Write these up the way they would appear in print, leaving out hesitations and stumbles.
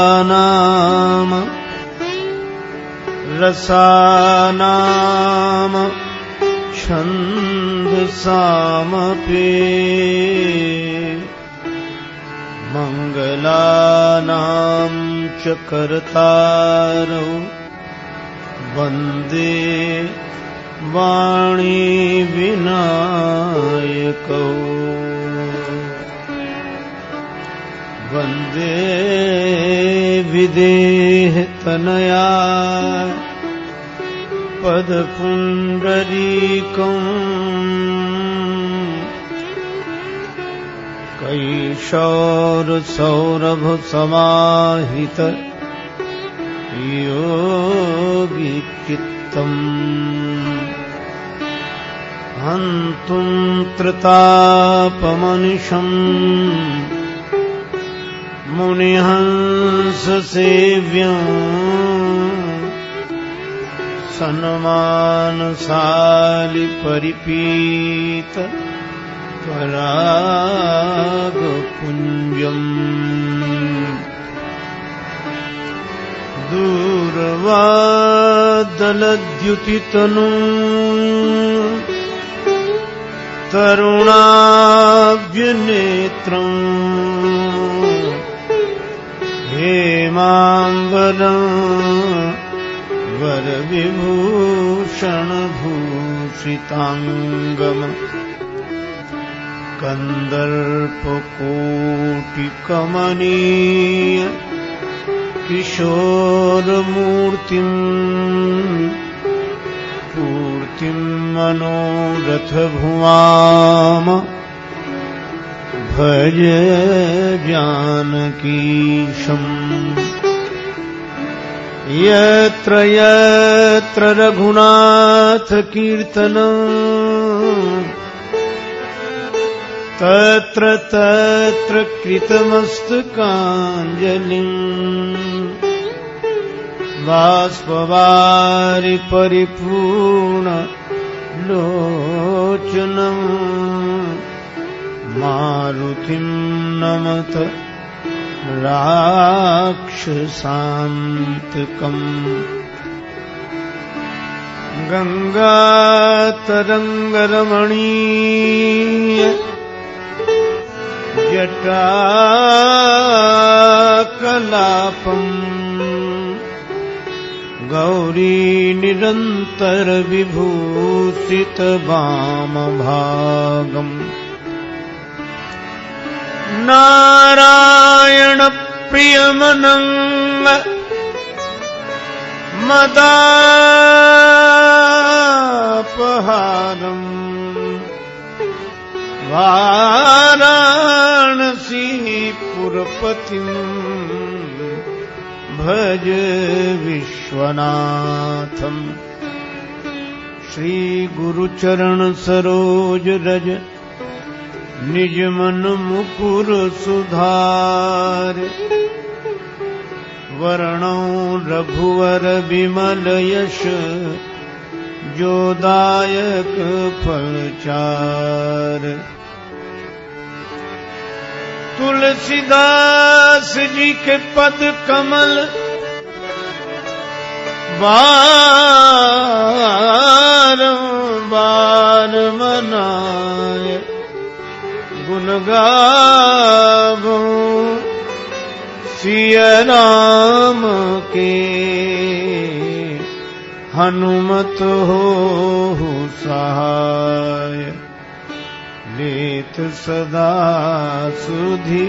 संघानाम रसानाम छंदसामपि मंगलानां च कर्तारौ वन्दे वाणी विनायकौ वन्दे विदेह तनया पदपुण्डरीकम् कैशोरसौरभसमाहित योगिचित्तम् हन्तुं त्रितापमनिशम् मुनिहंस सेव्यं सन्मानशालि परिपीत परागपुञ्जम् दूरवादलद्युतितनु तरुणाब्जनेत्रम् हेमाम्बरं वरविभूषणभूषिताङ्गम् कन्दर्पकोटिकमनीय किशोरमूर्तिम् पूर्तिं मनोरथभुवाम भज जानकीशम् यत्र यत्र रघुनाथ कीर्तनम् तत्र तत्र कृतमस्तकाञ्जलिम् बाष्पवारि परिपूर्ण लोचनम् मारुतिं नमत राक्षसान्तकम् गंगातरंगरमणीय जटाकलापम् गौरी निरन्तर विभूषित वामभागम् नारायण प्रियमनंग मदापहारम् वाराणसीपुरपतिम् भज विश्वनाथम् श्री गुरुचरण सरोज रज निज मन मुकुर सुधार वर्णौ रघुवर बिमल यश जोदायक फलचार तुलसीदास जी के पद कमल बारंबार मनाए गुण गावो सिया राम के हनुमत हो सहाय लेत सदा सुधि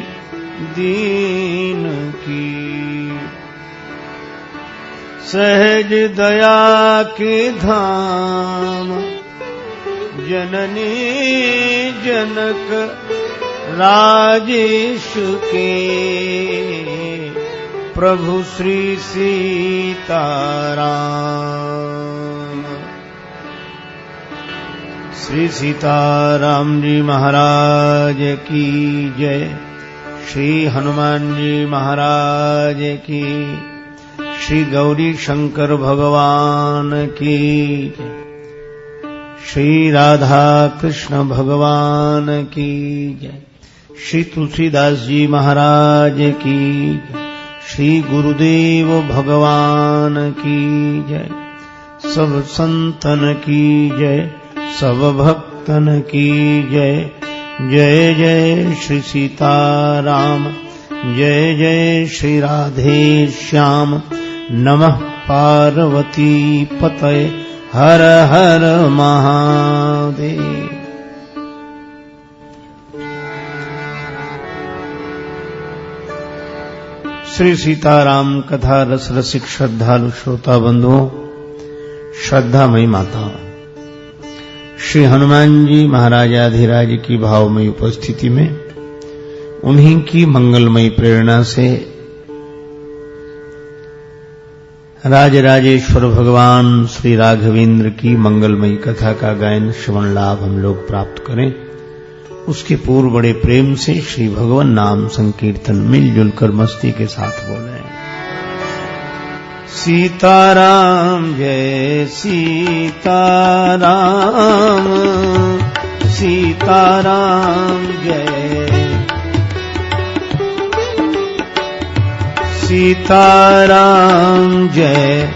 दीन की। सहज दया के धाम जननी जनक राजेश के, प्रभु श्री सीताराम। श्री सीताराम जी महाराज की जय। श्री हनुमान जी महाराज की। श्री गौरी शंकर भगवान की जय। श्री राधा कृष्ण भगवान की जय। श्री तुलसीदास जी महाराज की जय। श्री गुरुदेव भगवान की जय। सब संतन की जय, सब भक्तन की जय। जय जय श्री सीताराम, जय जय श्री राधे श्याम। नमः पार्वती पतये, हर हर महादेव। श्री सीताराम कथा रस रसिक श्रद्धालु श्रोता बंधुओं, श्रद्धामयी माताओं, श्री हनुमान जी महाराजाधिराज की भावमयी उपस्थिति में उन्हीं की मंगलमयी प्रेरणा से राजराजेश्वर भगवान श्री राघवेंद्र की मंगलमयी कथा का गायन श्रवण लाभ हम लोग प्राप्त करें, उसके पूर्व बड़े प्रेम से श्री भगवान नाम संकीर्तन मिलजुल कर मस्ती के साथ बोले। सीताराम जय सीताराम, सीताराम जय सीताराम जय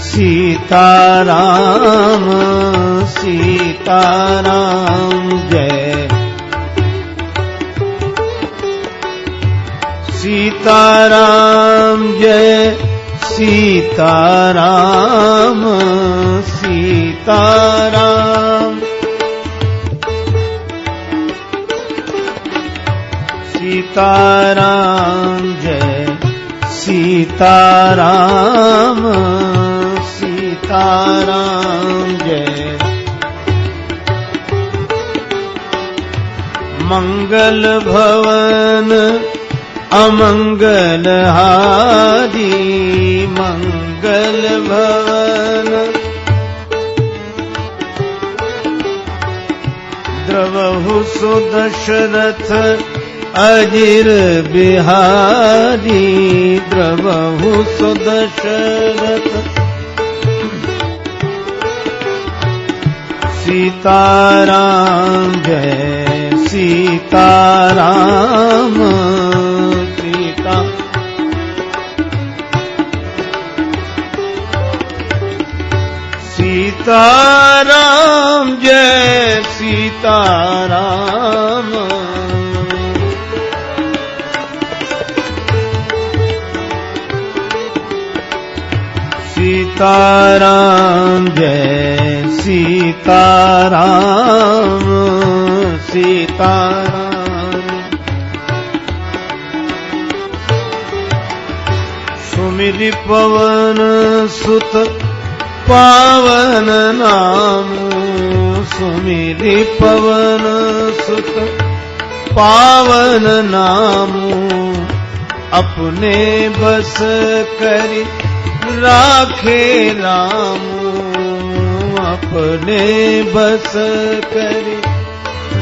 सीताराम, सीताराम जय सीताराम जय सीताराम, सीताराम सीताराम जय सीताराम, सीताराम जय। मंगल भवन अमंगल हारी, मंगल भवन द्रवहु सुदशरथ अजिर बिहारी, द्रवहु सुदशरथ। सीताराम जय सीताराम, सीताराम जय सीताराम, सीताराम जय सीताराम, सीताराम। सुमिरि पवन सुत पावन नाम, सुमिरि पवन सुत पावन नाम। अपने बस करि राखे राम, अपने बस करि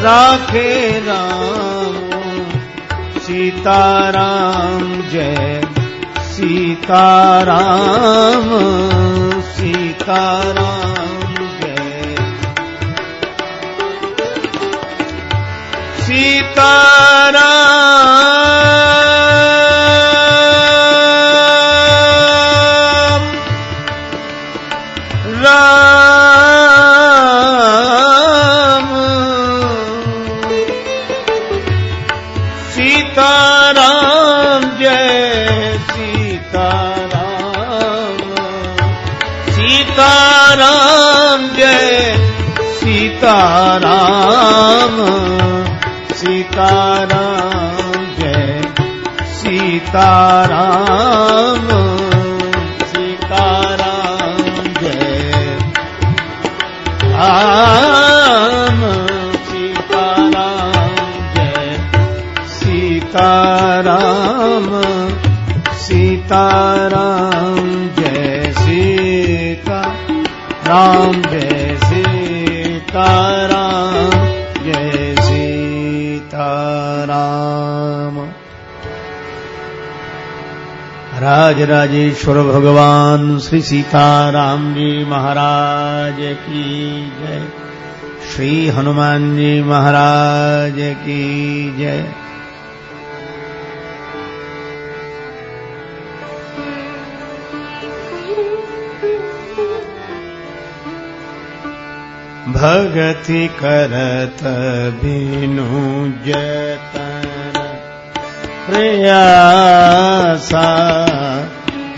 राखे राम। सीताराम जय सीताराम, सीताराम जय सीताराम, राम सीताराम जय सीताराम, सीताराम जय सीताराम, सीताराम जय सीताराम सीताराम जय राम सीताराम जय सीताराम सीताराम जय सीताराम जय सीताराम जय सीताराम। राजराजेश्वर भगवान श्री सीताराम जी महाराज की जय। श्री हनुमान जी महाराज की जय। भगति करत बिनु जतन प्रयासा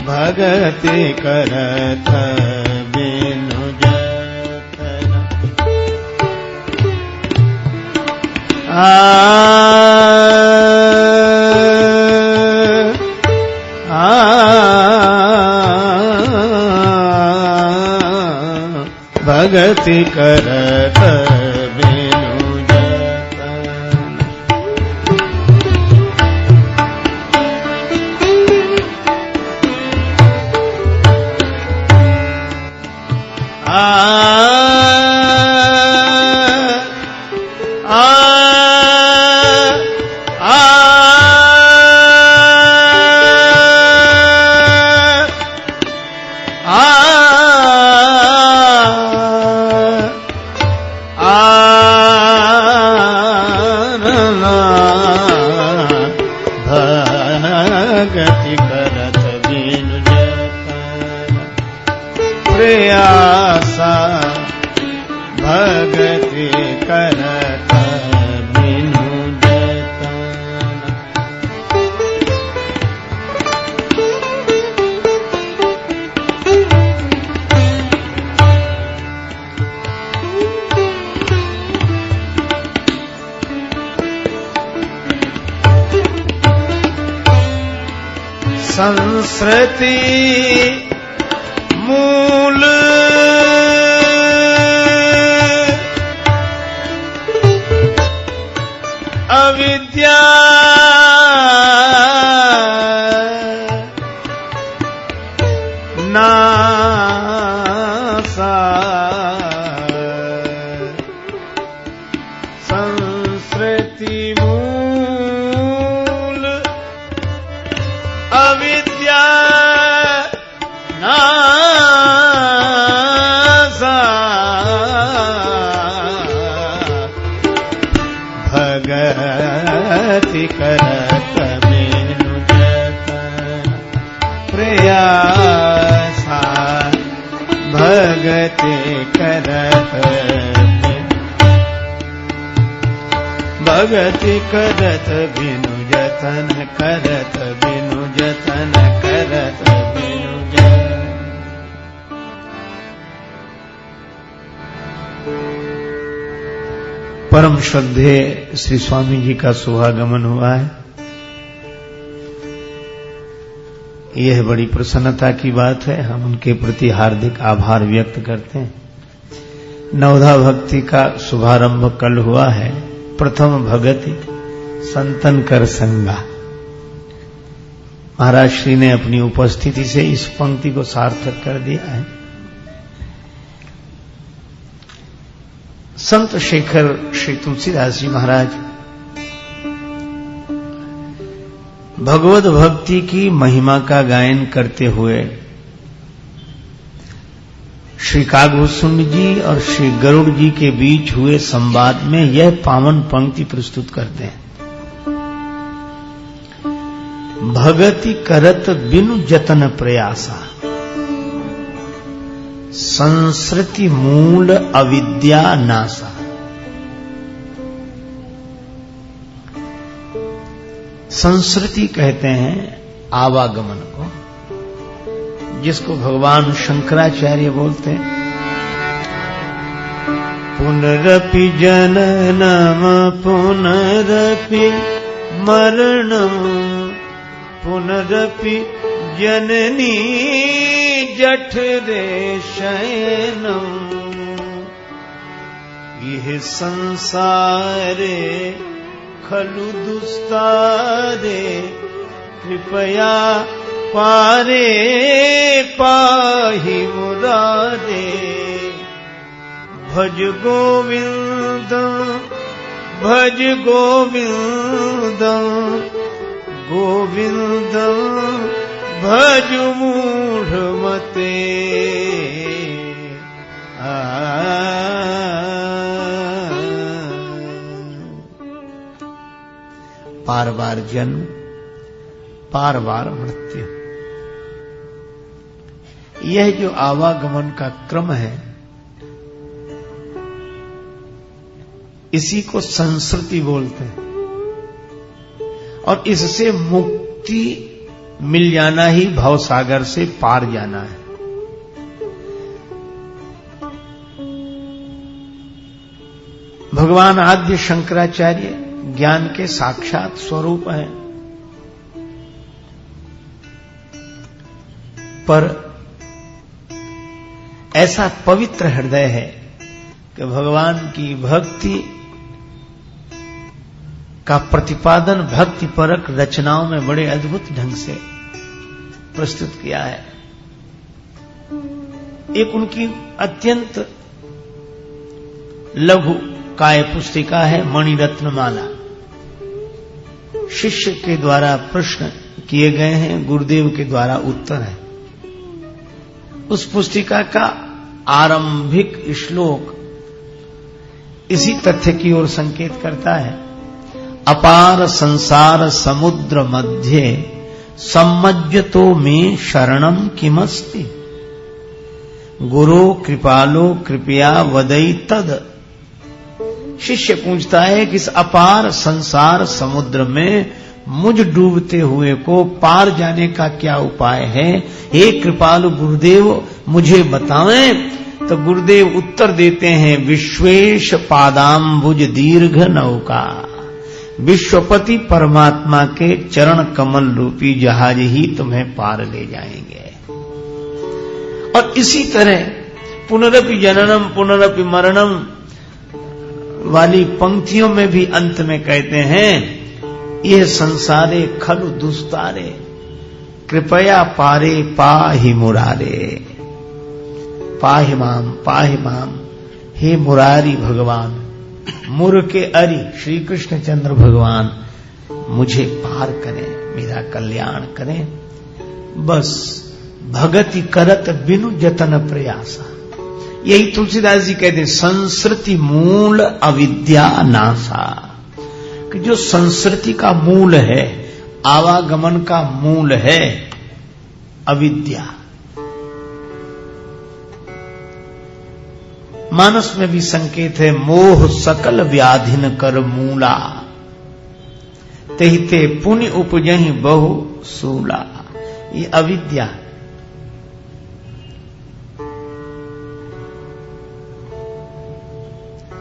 भगति करत बिनु जतन भगति करत बिनु जतन भगति करत बिनु जतन प्रयासा भगति करत बिनु जतन संस्कृति मूल अविद्या नासा संस्कृति मूल अविद्या नासा भगति करत बिनु जतन प्रयासा भगति करत भगति करत बिनु जतन करत बिनु जतन करत बिनु जतन। परम श्रद्धेय श्री स्वामी जी का शुभागमन हुआ है। यह बड़ी प्रसन्नता की बात है। हम उनके प्रति हार्दिक आभार व्यक्त करते हैं। नवधा भक्ति का शुभारंभ कल हुआ है। प्रथम भगति संतन कर संगा। महाराज श्री ने अपनी उपस्थिति से इस पंक्ति को सार्थक कर दिया है। संत शेखर श्री तुलसीदास जी महाराज भगवत भक्ति की महिमा का गायन करते हुए श्री कागभूषुंड जी और श्री गरुड़ जी के बीच हुए संवाद में यह पावन पंक्ति प्रस्तुत करते हैं। भगति करत बिनु जतन प्रयासा संस्कृति मूल अविद्या नासा। संस्कृति कहते हैं आवागमन को, जिसको भगवान शंकराचार्य बोलते हैं। पुनरपि जननम पुनरपि मरणम पुनरपि जननी जठरे शयनम। यह संसारे खलु दुस्तारे कृपया पारे पाहि मुरारे। भज गोविंद भज गोविंद गोविंद भज मूढ़मते। बार बार जन्म, बार बार मृत्यु, यह जो आवागमन का क्रम है, इसी को संस्कृति बोलते हैं। और इससे मुक्ति मिल जाना ही भवसागर से पार जाना है। भगवान आद्य शंकराचार्य ज्ञान के साक्षात स्वरूप हैं, पर ऐसा पवित्र हृदय है कि भगवान की भक्ति का प्रतिपादन भक्ति परक रचनाओं में बड़े अद्भुत ढंग से प्रस्तुत किया है। एक उनकी अत्यंत लघु काय पुस्तिका है मणिरत्नमाला। शिष्य के द्वारा प्रश्न किए गए हैं, गुरुदेव के द्वारा उत्तर है। उस पुस्तिका का आरंभिक श्लोक इसी तथ्य की ओर संकेत करता है। अपार संसार समुद्र मध्य सम्मज्जतो में शरणम किमस्ति। गुरु कृपालो कृपया वदई तद। शिष्य पूछता है कि इस अपार संसार समुद्र में मुझ डूबते हुए को पार जाने का क्या उपाय है? हे कृपालु गुरुदेव मुझे बताएं। तो गुरुदेव उत्तर देते हैं, विश्वेश पादाम्बुज दीर्घ नौका। विश्वपति परमात्मा के चरण कमल रूपी जहाज ही तुम्हें पार ले जाएंगे। और इसी तरह पुनरपि जननम पुनरपि मरणम वाली पंक्तियों में भी अंत में कहते हैं, यह संसारे खलु दुस्तारे कृपया पारे पाहि मुरारे। पाहि माम हे मुरारी भगवान, मुर के अरि श्री कृष्ण चंद्र भगवान मुझे पार करें, मेरा कल्याण करें। बस भगति करत बिनु जतन प्रयासा। यही तुलसीदास जी कहते, संस्कृति मूल अविद्या नासा। कि जो संस्कृति का मूल है, आवागमन का मूल है अविद्या। मानस में भी संकेत है, मोह सकल व्याधिन कर मूला, तेहिते पुण्य उपजहि बहु सूला। ये अविद्या।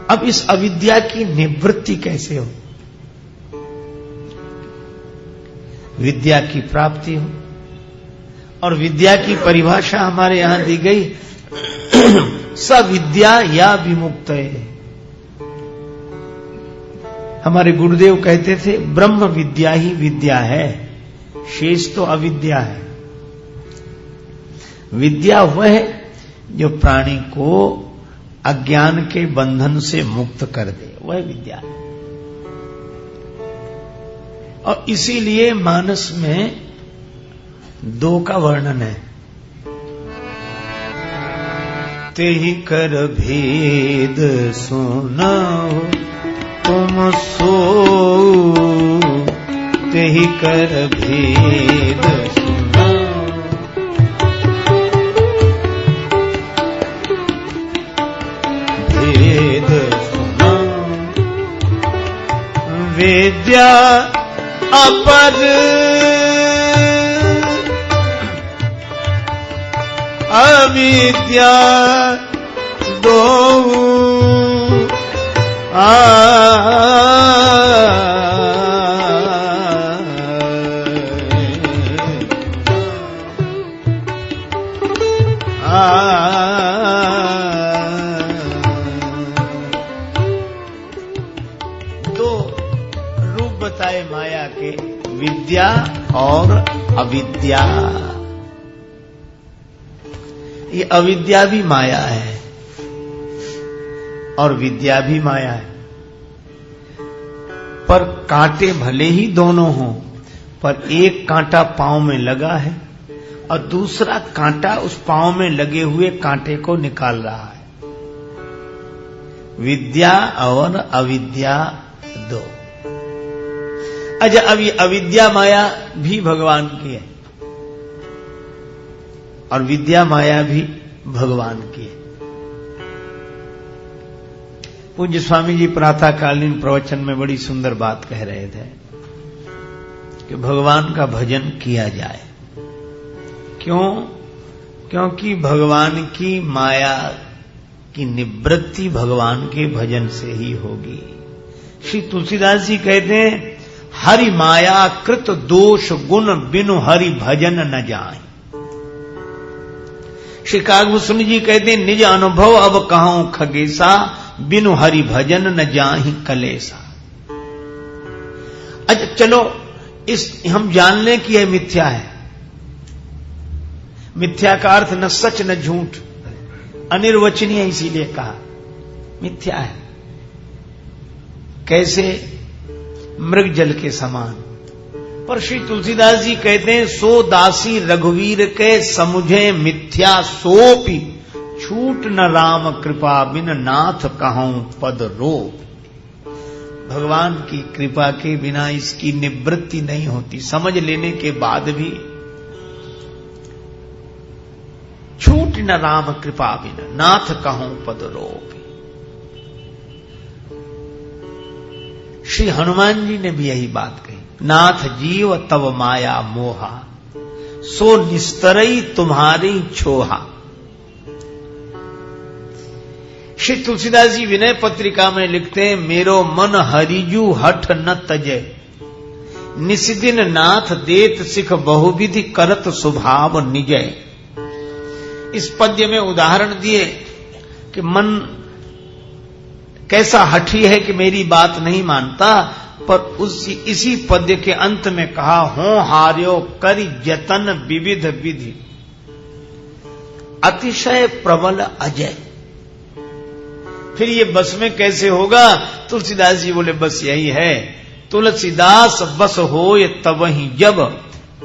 अब इस अविद्या की निवृत्ति कैसे हो? विद्या की प्राप्ति हो। और विद्या की परिभाषा हमारे यहां दी गई, सविद्या या विमुक्त है। हमारे गुरुदेव कहते थे, ब्रह्म विद्या ही विद्या है, शेष तो अविद्या है। विद्या वह है जो प्राणी को अज्ञान के बंधन से मुक्त कर दे, वह विद्या है। और इसीलिए मानस में दो का वर्णन है। तेहि कर भेद सुनाओ तुम सो, तेहि कर भेद सुनाओ। भेद सुनाओ विद्या अपर अविद्या दो दो रूप बताए माया के, विद्या और अविद्या। ये अविद्या भी माया है और विद्या भी माया है, पर कांटे भले ही दोनों हों, पर एक कांटा पांव में लगा है और दूसरा कांटा उस पांव में लगे हुए कांटे को निकाल रहा है। विद्या और अविद्या दो। अच्छा, अब ये अविद्या माया भी भगवान की है और विद्या माया भी भगवान की है। पूज्य स्वामी जी प्रातःकालीन प्रवचन में बड़ी सुंदर बात कह रहे थे कि भगवान का भजन किया जाए। क्यों? क्योंकि भगवान की माया की निवृत्ति भगवान के भजन से ही होगी। श्री तुलसीदास जी कहते हैं, हरि माया कृत दोष गुण बिनु हरि भजन न जाए। श्री कागभूषण जी कहते हैं, निज अनुभव अब कहूं खगेसा, बिनु हरि भजन न जाहि कलेसा। अच्छा चलो, इस हम जान लें कि यह मिथ्या है। मिथ्या का अर्थ न सच न झूठ, अनिर्वचनीय, इसीलिए कहा मिथ्या है। कैसे? मृग जल के समान। पर श्री तुलसीदास जी कहते हैं, सो दासी रघुवीर के समुझे मिथ्या सोपी, छूट न राम कृपा बिन नाथ कहूं पद रोप। भगवान की कृपा के बिना इसकी निवृत्ति नहीं होती। समझ लेने के बाद भी छूट न राम कृपा बिन नाथ कहूं पद रोप। श्री हनुमान जी ने भी यही बात कही, नाथ जीव तव माया मोहा, सो निस्तरई तुम्हारी छोहा। श्री तुलसीदास जी विनय पत्रिका में लिखते हैं, मेरो मन हरिजू हठ न तजे, निस्दिन नाथ देत सिख बहुविधि करत स्वभाव निजय। इस पद्य में उदाहरण दिए कि मन कैसा हठी है कि मेरी बात नहीं मानता, पर इसी पद्य के अंत में कहा, हो हार्यो करि जतन विविध विधि, अतिशय प्रबल अजय। फिर ये बस में कैसे होगा? तुलसीदास जी बोले, बस यही है, तुलसीदास बस होय तबहि जब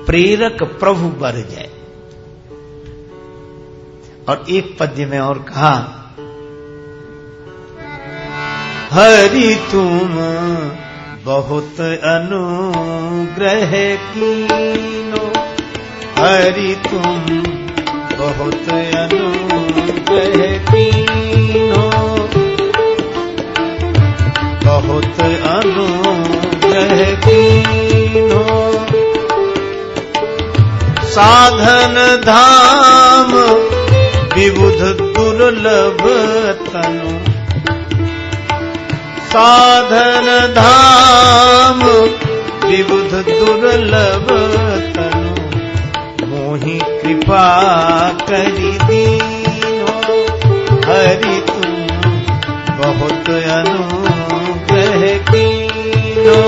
प्रेरक प्रभु बर जाए। और एक पद्य में और कहा, हरि तुम बहुत अनुग्रह कीनो, हरि तुम बहुत अनुग्रह कीनो, बहुत अनुग्रह कीनो, साधन धाम विबुध दुर्लभ तनु, साधन धाम विबुध दुर्लभ तनु, मोहि कृपा करि दीनो, हरि तुम बहुत अनुग्रह कीनो।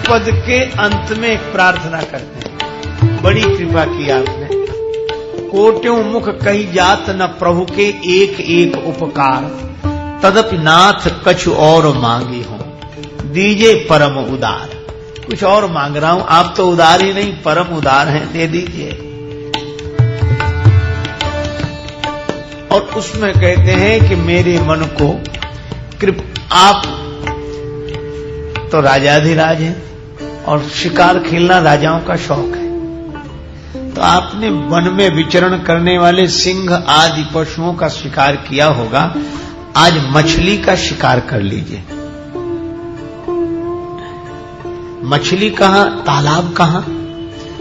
पद के अंत में एक प्रार्थना करते हैं, बड़ी कृपा की आपने, कोट्यों मुख कही जात न प्रभु के एक एक उपकार, तदपि नाथ कछु और मांगी हो, दीजिए परम उदार। कुछ और मांग रहा हूं, आप तो उदार ही नहीं परम उदार हैं, दे दीजिए। और उसमें कहते हैं कि मेरे मन को आप तो राजाधिराज हैं और शिकार खेलना राजाओं का शौक है, तो आपने वन में विचरण करने वाले सिंह आदि पशुओं का शिकार किया होगा, आज मछली का शिकार कर लीजिए। मछली कहां, तालाब कहां?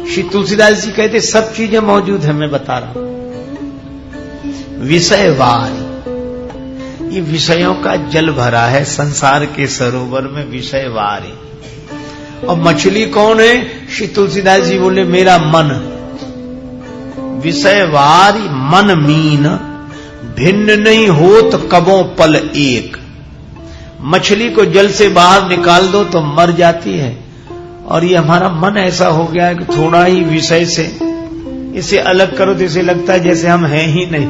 श्री तुलसीदास जी कहते सब चीजें मौजूद है, मैं बता रहा हूं। विषयवारी, ये विषयों का जल भरा है संसार के सरोवर में, विषयवारी। और मछली कौन है? श्री तुलसीदास जी बोले मेरा मन। विषयवारी मन मीन, भिन्न नहीं होत कबों पल एक। मछली को जल से बाहर निकाल दो तो मर जाती है, और ये हमारा मन ऐसा हो गया है कि थोड़ा ही विषय से इसे अलग करो तो इसे लगता है जैसे हम हैं ही नहीं।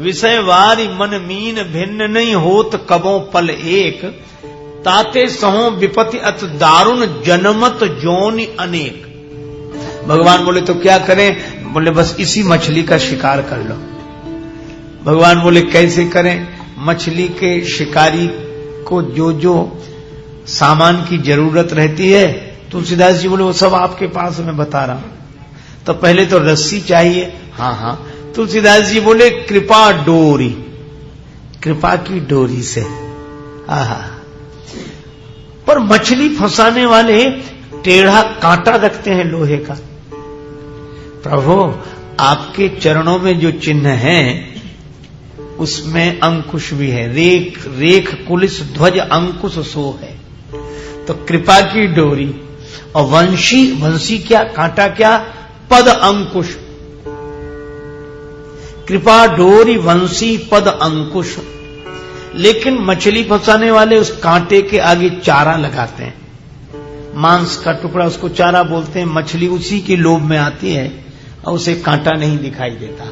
विषयवारी मन मीन, भिन्न नहीं होत कबों पल एक। ताते सहो विपत्ति अत दारुण, जनमत जोनि अनेक। भगवान बोले तो क्या करें? बोले बस इसी मछली का शिकार कर लो। भगवान बोले कैसे करें? मछली के शिकारी को जो जो सामान की जरूरत रहती है, तुलसीदास जी बोले वो सब आपके पास मैं बता रहा हूं। तो पहले तो रस्सी चाहिए। हाँ, तुलसीदास जी बोले कृपा डोरी, कृपा की डोरी से। आहा, पर मछली फंसाने वाले टेढ़ा कांटा रखते हैं लोहे का। प्रभु आपके चरणों में जो चिन्ह है उसमें अंकुश भी है। रेख रेख कुलिस ध्वज अंकुश सो है। तो कृपा की डोरी और वंशी, वंशी क्या, कांटा क्या, पद अंकुश। कृपा डोरी वंशी पद अंकुश। लेकिन मछली फंसाने वाले उस कांटे के आगे चारा लगाते हैं, मांस का टुकड़ा, उसको चारा बोलते हैं। मछली उसी के लोभ में आती है और उसे कांटा नहीं दिखाई देता।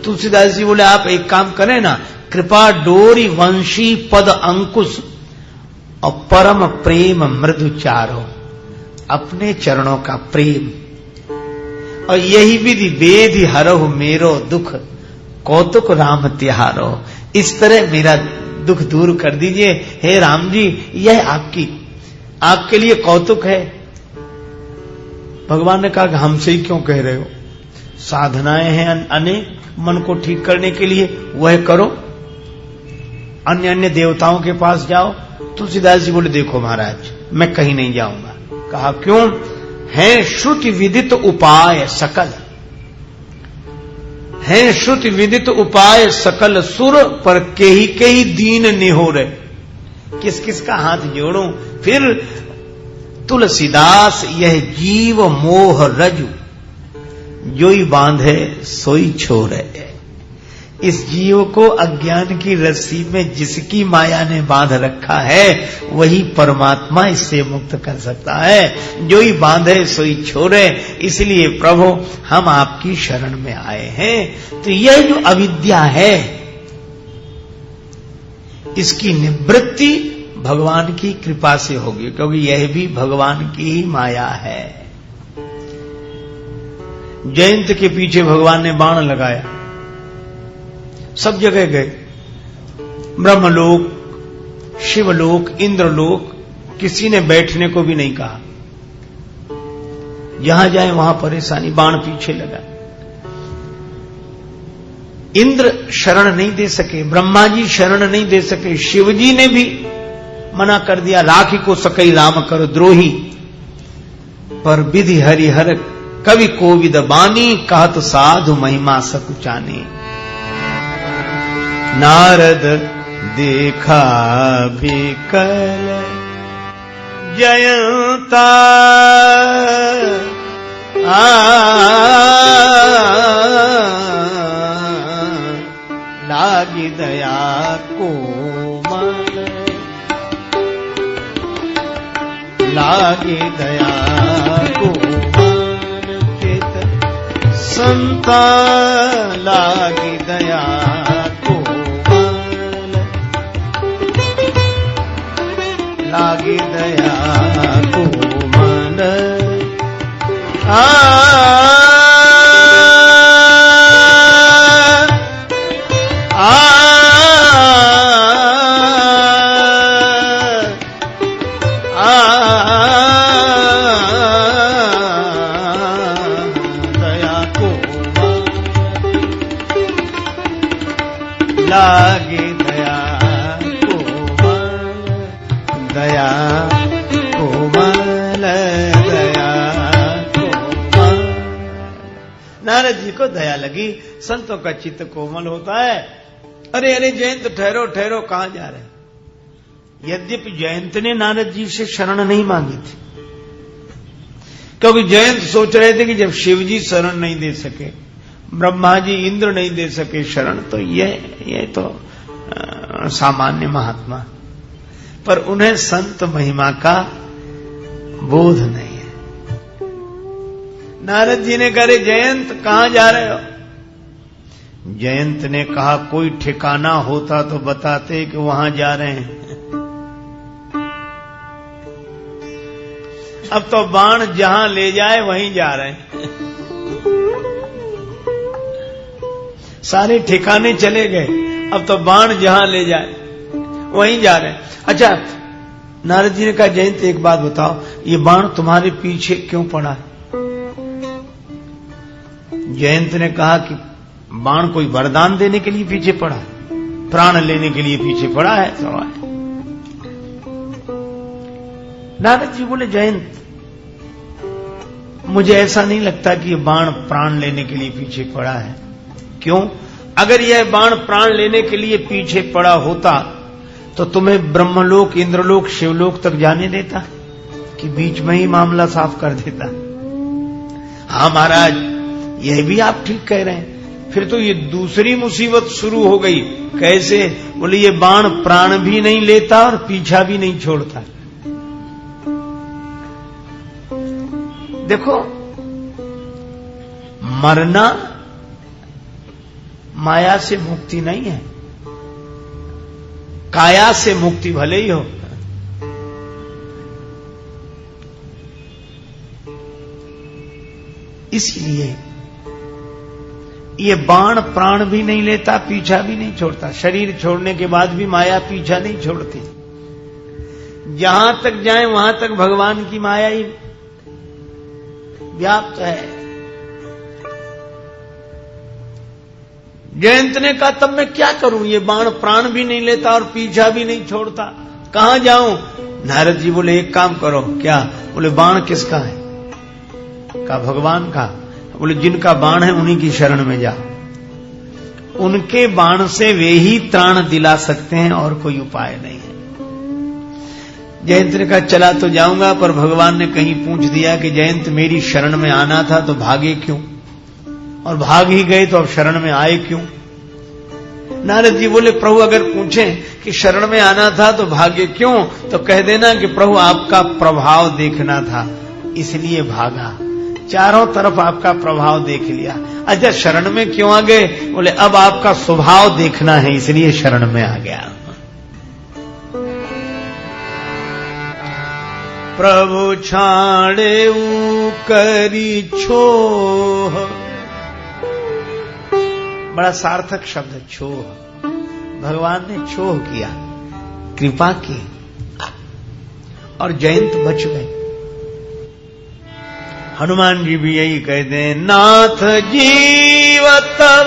तुलसीदास जी बोले आप एक काम करें ना, कृपा डोरी वंशी पद अंकुश और परम प्रेम मृदु चारो, अपने चरणों का प्रेम। और यही विधि वेदि हरहु मेरो दुख, कौतुक राम तिहारो। इस तरह मेरा दुख दूर कर दीजिए हे राम जी, यह आपके लिए कौतुक है। भगवान ने कहा कि हमसे ही क्यों कह रहे हो? साधनाएं हैं अनेक मन को ठीक करने के लिए, वह करो। अन्य अन्य देवताओं के पास जाओ। तुलसीदास जी बोले देखो महाराज मैं कहीं नहीं जाऊंगा। कहा क्यों? है श्रुति विदित उपाय सकल, है श्रुति विदित उपाय सकल, सुर पर केही दीन निहोरे। किस किस का हाथ जोड़ूं? फिर तुलसीदास यह जीव मोह रजू, जोई बांधे सोई छोड़े। इस जीव को अज्ञान की रस्सी में जिसकी माया ने बांध रखा है वही परमात्मा इससे मुक्त कर सकता है। जोई बांधे सोई छोड़े। इसलिए प्रभु हम आपकी शरण में आए हैं। तो यह जो अविद्या है इसकी निवृत्ति भगवान की कृपा से होगी, क्योंकि यह भी भगवान की ही माया है। जयंत के पीछे भगवान ने बाण लगाया, सब जगह गए, ब्रह्मलोक, शिवलोक, इंद्रलोक, किसी ने बैठने को भी नहीं कहा। जहां जाए वहां परेशानी, बाण पीछे लगा। इंद्र शरण नहीं दे सके, ब्रह्मा जी शरण नहीं दे सके, शिव जी ने भी मना कर दिया, राखी को सकई राम कर द्रोही। पर विधि हरिहर कवि कोविद बानी, कहत साधु महिमा सकुचानी। नारद देखा भी कल जयंता, लागी दया कोमल, लागी दया कोमल चित संता, लागी दया लागी दया कोमल। दया कोमल, लागी दया दया कोमल, दया कोमल। नारद जी को दया लगी। संतों का चित्त कोमल होता है। अरे अरे जयंत ठहरो ठहरो, कहां जा रहे? यद्यपि जयंत ने नारद जी से शरण नहीं मांगी थी, क्योंकि जयंत सोच रहे थे कि जब शिव जी शरण नहीं दे सके, ब्रह्मा जी इंद्र नहीं दे सके शरण, तो ये तो सामान्य महात्मा, पर उन्हें संत महिमा का बोध नहीं है। नारद जी ने कहा, जयंत कहां जा रहे हो? जयंत ने कहा, कोई ठिकाना होता तो बताते कि वहां जा रहे हैं। अब तो बाण जहां ले जाए वहीं जा रहे हैं। सारे ठिकाने चले गए, अब तो बाण जहां ले जाए वहीं जा रहे हैं। अच्छा, नारद जी ने कहा, जयंत एक बात बताओ, ये बाण तुम्हारे पीछे क्यों पड़ा है? जयंत ने कहा कि बाण कोई वरदान देने के लिए पीछे पड़ा है, प्राण लेने के लिए पीछे पड़ा है। सवाल नारद जी बोले, जयंत मुझे ऐसा नहीं लगता कि यह बाण प्राण लेने के लिए पीछे पड़ा है। क्यों? अगर यह बाण प्राण लेने के लिए पीछे पड़ा होता तो तुम्हें ब्रह्मलोक, इंद्रलोक, शिवलोक तक जाने देता कि बीच में ही मामला साफ कर देता? हाँ महाराज, यह भी आप ठीक कह रहे हैं। फिर तो ये दूसरी मुसीबत शुरू हो गई। कैसे? बोले, ये बाण प्राण भी नहीं लेता और पीछा भी नहीं छोड़ता। देखो, मरना माया से मुक्ति नहीं है, काया से मुक्ति भले ही हो। इसलिए ये बाण प्राण भी नहीं लेता, पीछा भी नहीं छोड़ता। शरीर छोड़ने के बाद भी माया पीछा नहीं छोड़ती। जहां तक जाए वहां तक भगवान की माया ही व्याप्त है। जयंत ने कहा, तब मैं क्या करूं? ये बाण प्राण भी नहीं लेता और पीछा भी नहीं छोड़ता, कहां जाऊं? नारद जी बोले, एक काम करो। क्या? बोले, बाण किसका है? कहा, भगवान का। बोले, जिनका बाण है उन्हीं की शरण में जा, उनके बाण से वे ही त्राण दिला सकते हैं, और कोई उपाय नहीं है। जयंत ने कहा, चला तो जाऊंगा, पर भगवान ने कहीं पूछ दिया कि जयंत मेरी शरण में आना था तो भागे क्यों? और भाग ही गए तो अब शरण में आए क्यों? नारद जी बोले, प्रभु अगर पूछें कि शरण में आना था तो भागे क्यों, तो कह देना कि प्रभु आपका प्रभाव देखना था इसलिए भागा, चारों तरफ आपका प्रभाव देख लिया। अच्छा, शरण में क्यों आ गए? बोले, अब आपका स्वभाव देखना है इसलिए शरण में आ गया। प्रभु छाड़े करी छोह, बड़ा सार्थक शब्द है छोह। भगवान ने छोह किया, कृपा की, और जयंत बच गए। हनुमान जी भी यही कहते हैं, नाथ जीव तब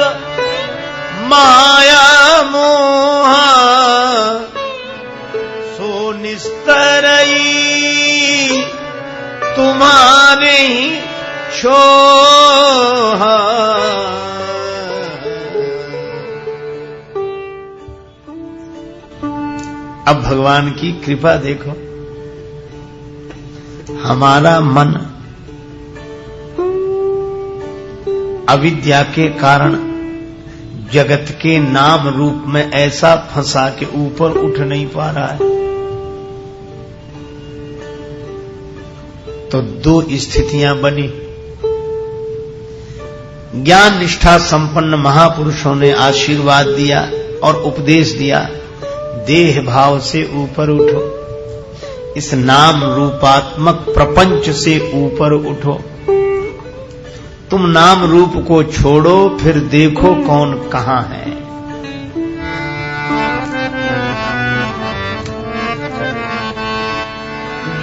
माया मोहा, सो निस्तरई तुम्हारे ही छोहा। अब भगवान की कृपा देखो, हमारा मन अविद्या के कारण जगत के नाम रूप में ऐसा फंसा के ऊपर उठ नहीं पा रहा है। तो दो स्थितियां बनी। ज्ञान निष्ठा संपन्न महापुरुषों ने आशीर्वाद दिया और उपदेश दिया, देह भाव से ऊपर उठो, इस नाम रूपात्मक प्रपंच से ऊपर उठो। तुम नाम रूप को छोड़ो, फिर देखो कौन कहां है।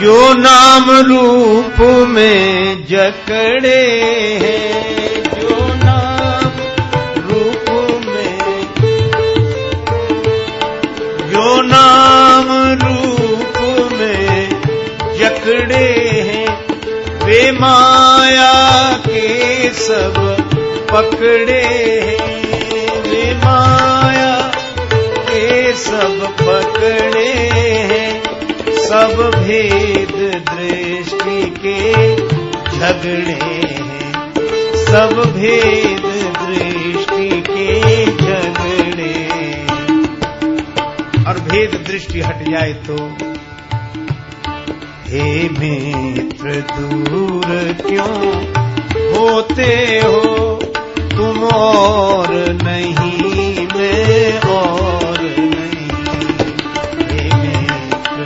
जो नाम रूप में जकड़े हैं, जो नाम रूप में, जो नाम रूप में जकड़े हैं, वे माया के सब पकड़े हैं, वे माया के सब पकड़े हैं, सब भेद दृष्टि के झगड़े हैं, सब भेद दृष्टि के झगड़े। और भेद दृष्टि हट जाए तो हे मित्र दूर क्यों होते हो तुम, और नहीं मैं और नहीं। हे मित्र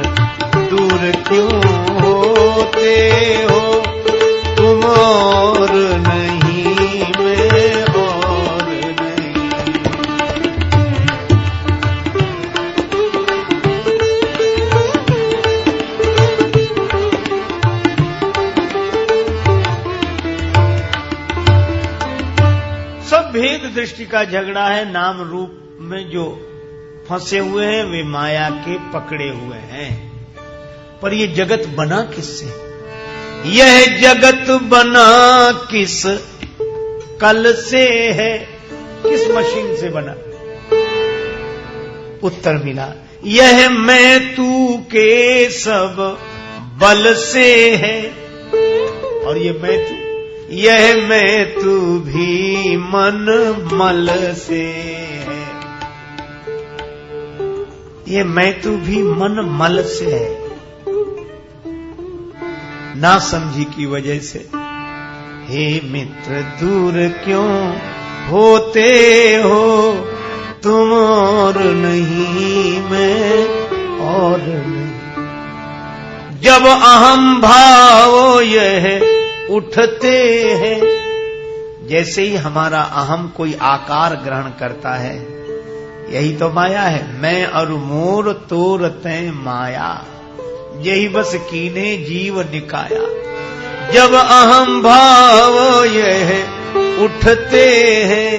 दूर क्यों होते हो तुम, और नहीं मैं और नहीं। सब भेद दृष्टि का झगड़ा है। नाम रूप में जो फंसे हुए हैं वे माया के पकड़े हुए हैं। पर ये जगत बना किससे? यह जगत बना किस कल से है? किस मशीन से बना? उत्तर मिला, यह मैं तू के सब बल से है। और यह मैं तू भी मन मल से है। ये मैं तू भी मन मल से है, ना समझी की वजह से। हे मित्र दूर क्यों होते हो तुम, और नहीं मैं और नहीं। जब अहम भाव यह उठते हैं, जैसे ही हमारा अहम कोई आकार ग्रहण करता है, यही तो माया है। मैं और मोर तोर तैं माया, यही बस कीने जीव निकाया। जब अहम भाव यह उठते हैं,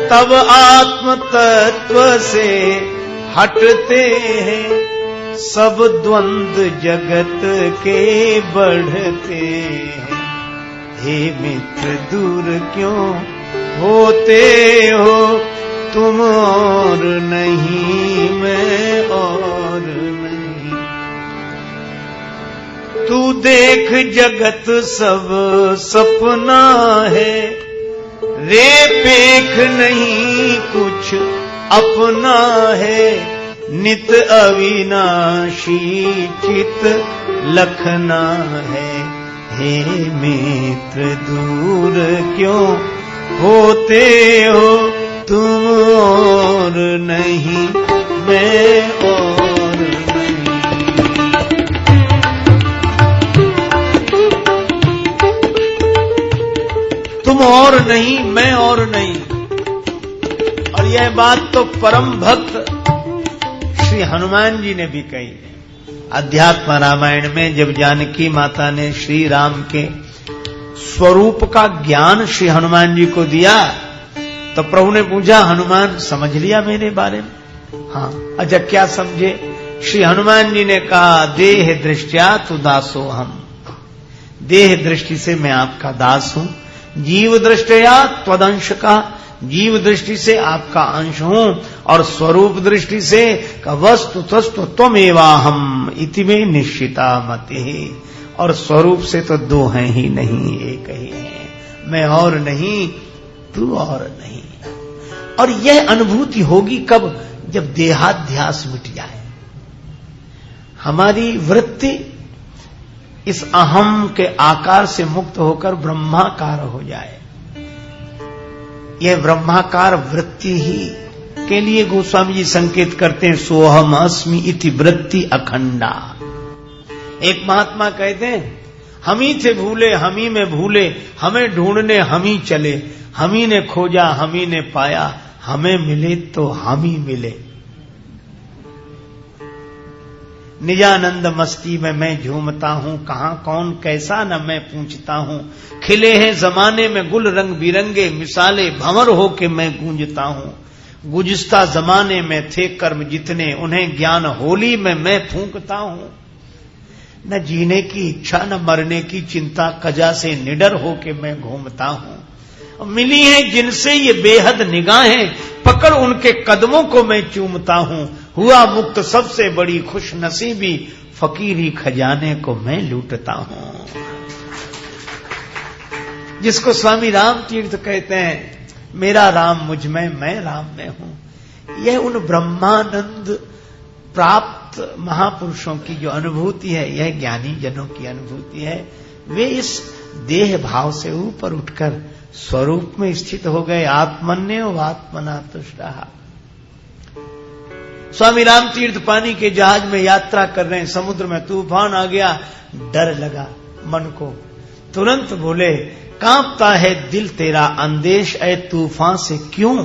तब आत्म तत्व से हटते हैं, सब द्वंद्व जगत के बढ़ते हैं। हे मित्र दूर क्यों होते हो तुम, और नहीं मैं और नहीं। तू देख जगत सब सपना है, रे पेख नहीं कुछ अपना है। नित अविनाशी चित लखना है। हे मित्र दूर क्यों होते हो तुम, और नहीं मैं और नहीं। तुम और नहीं मैं और नहीं। और यह बात तो परम भक्त श्री हनुमान जी ने भी कही है। अध्यात्म रामायण में जब जानकी माता ने श्री राम के स्वरूप का ज्ञान श्री हनुमान जी को दिया, तो प्रभु ने पूछा, हनुमान समझ लिया मेरे बारे में? हाँ। अच्छा क्या समझे? श्री हनुमान जी ने कहा, देह दृष्टिया तु दासो हम। देह दृष्टि से मैं आपका दास हूं। जीव दृष्टिया त्वदंश का, जीव दृष्टि से आपका अंश हूं। और स्वरूप दृष्टि से वस्तु तस्तु त्वमेवाहम् इति में निश्चिता मतिः। और स्वरूप से तो दो हैं ही नहीं, एक ही है। मैं और नहीं, तू और नहीं। और यह अनुभूति होगी कब? जब देहाध्यास मिट जाए, हमारी वृत्ति इस अहम के आकार से मुक्त होकर ब्रह्माकार हो जाए। यह ब्रह्माकार वृत्ति ही के लिए गोस्वामी जी संकेत करते हैं, सोहम अस्मि इति वृत्ति अखंडा। एक महात्मा कहते हैं, हम ही थे भूले, हम ही में भूले, हमें ढूंढने हम ही चले, हम ही ने खोजा हम ही ने पाया, हमें मिले तो हम ही मिले। निजानंद मस्ती में मैं झूमता हूं, कहां कौन कैसा न मैं पूछता हूं। खिले हैं जमाने में गुल रंग बिरंगे, मिसाले भंवर हो के मैं गूंजता हूं। गुज़िश्ता जमाने में थे कर्म जितने, उन्हें ज्ञान होली में मैं फूंकता हूं। न जीने की इच्छा न मरने की चिंता, कजा से निडर हो के मैं घूमता हूं। मिली हैं जिनसे ये बेहद निगाहें, पकड़ उनके कदमों को मैं चूमता हूं। हुआ मुक्त सबसे बड़ी खुश नसीबी, फकीरी खजाने को मैं लूटता हूं। जिसको स्वामी राम तीर्थ कहते हैं, मेरा राम मुझ में, मैं राम में हूं। यह उन ब्रह्मानंद प्राप्त महापुरुषों की जो अनुभूति है, यह ज्ञानी जनों की अनुभूति है। वे इस देह भाव से ऊपर उठकर स्वरूप में स्थित हो गए। आत्मन्यो आत्मना तुष्टा। स्वामी राम तीर्थ पानी के जहाज में यात्रा कर रहे हैं, समुद्र में तूफान आ गया, डर लगा मन को। तुरंत बोले, कांपता है दिल तेरा अंदेश ए तूफान से क्यों?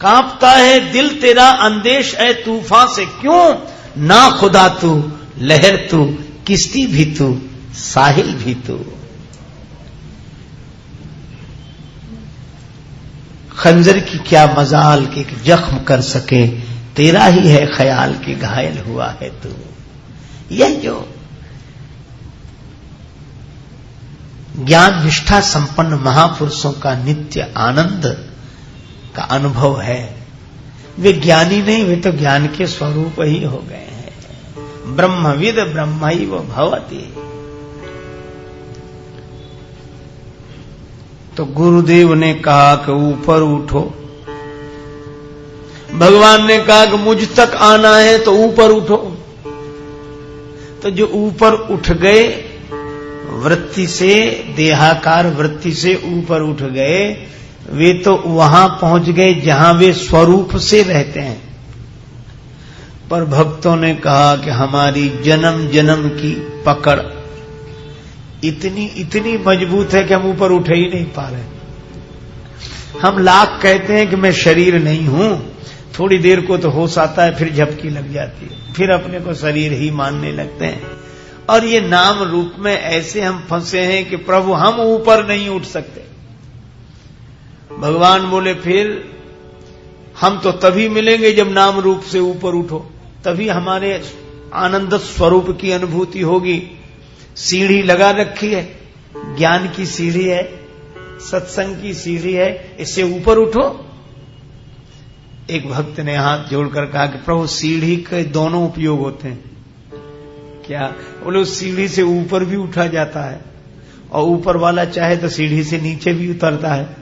कांपता है दिल तेरा अंदेश ए तूफान से क्यों? ना खुदा तू, लहर तू, किश्ती भी तू, साहिल भी तू। खंजर की क्या मजाल के जख्म कर सके, तेरा ही है ख्याल के घायल हुआ है तू। यह जो ज्ञान निष्ठा संपन्न महापुरुषों का नित्य आनंद का अनुभव है, वे ज्ञानी नहीं, वे तो ज्ञान के स्वरूप ही हो गए हैं। ब्रह्मविद ब्रह्मैव भवति। तो गुरुदेव ने कहा कि ऊपर उठो, भगवान ने कहा कि मुझ तक आना है तो ऊपर उठो। तो जो ऊपर उठ गए, वृत्ति से, देहाकार वृत्ति से ऊपर उठ गए, वे तो वहां पहुंच गए जहां वे स्वरूप से रहते हैं। पर भक्तों ने कहा कि हमारी जन्म जन्म की पकड़ इतनी मजबूत है कि हम ऊपर उठ ही नहीं पा रहे। हम लाख कहते हैं कि मैं शरीर नहीं हूं, थोड़ी देर को तो होश आता है, फिर झपकी लग जाती है, फिर अपने को शरीर ही मानने लगते हैं। और ये नाम रूप में ऐसे हम फंसे हैं कि प्रभु हम ऊपर नहीं उठ सकते। भगवान बोले, फिर हम तो तभी मिलेंगे जब नाम रूप से ऊपर उठो, तभी हमारे आनंद स्वरूप की अनुभूति होगी। सीढ़ी लगा रखी है, ज्ञान की सीढ़ी है, सत्संग की सीढ़ी है, इससे ऊपर उठो। एक भक्त ने हाथ जोड़कर कहा कि प्रभु सीढ़ी के दोनों उपयोग होते हैं। क्या? बोले उस सीढ़ी से ऊपर भी उठा जाता है और ऊपर वाला चाहे तो सीढ़ी से नीचे भी उतरता है।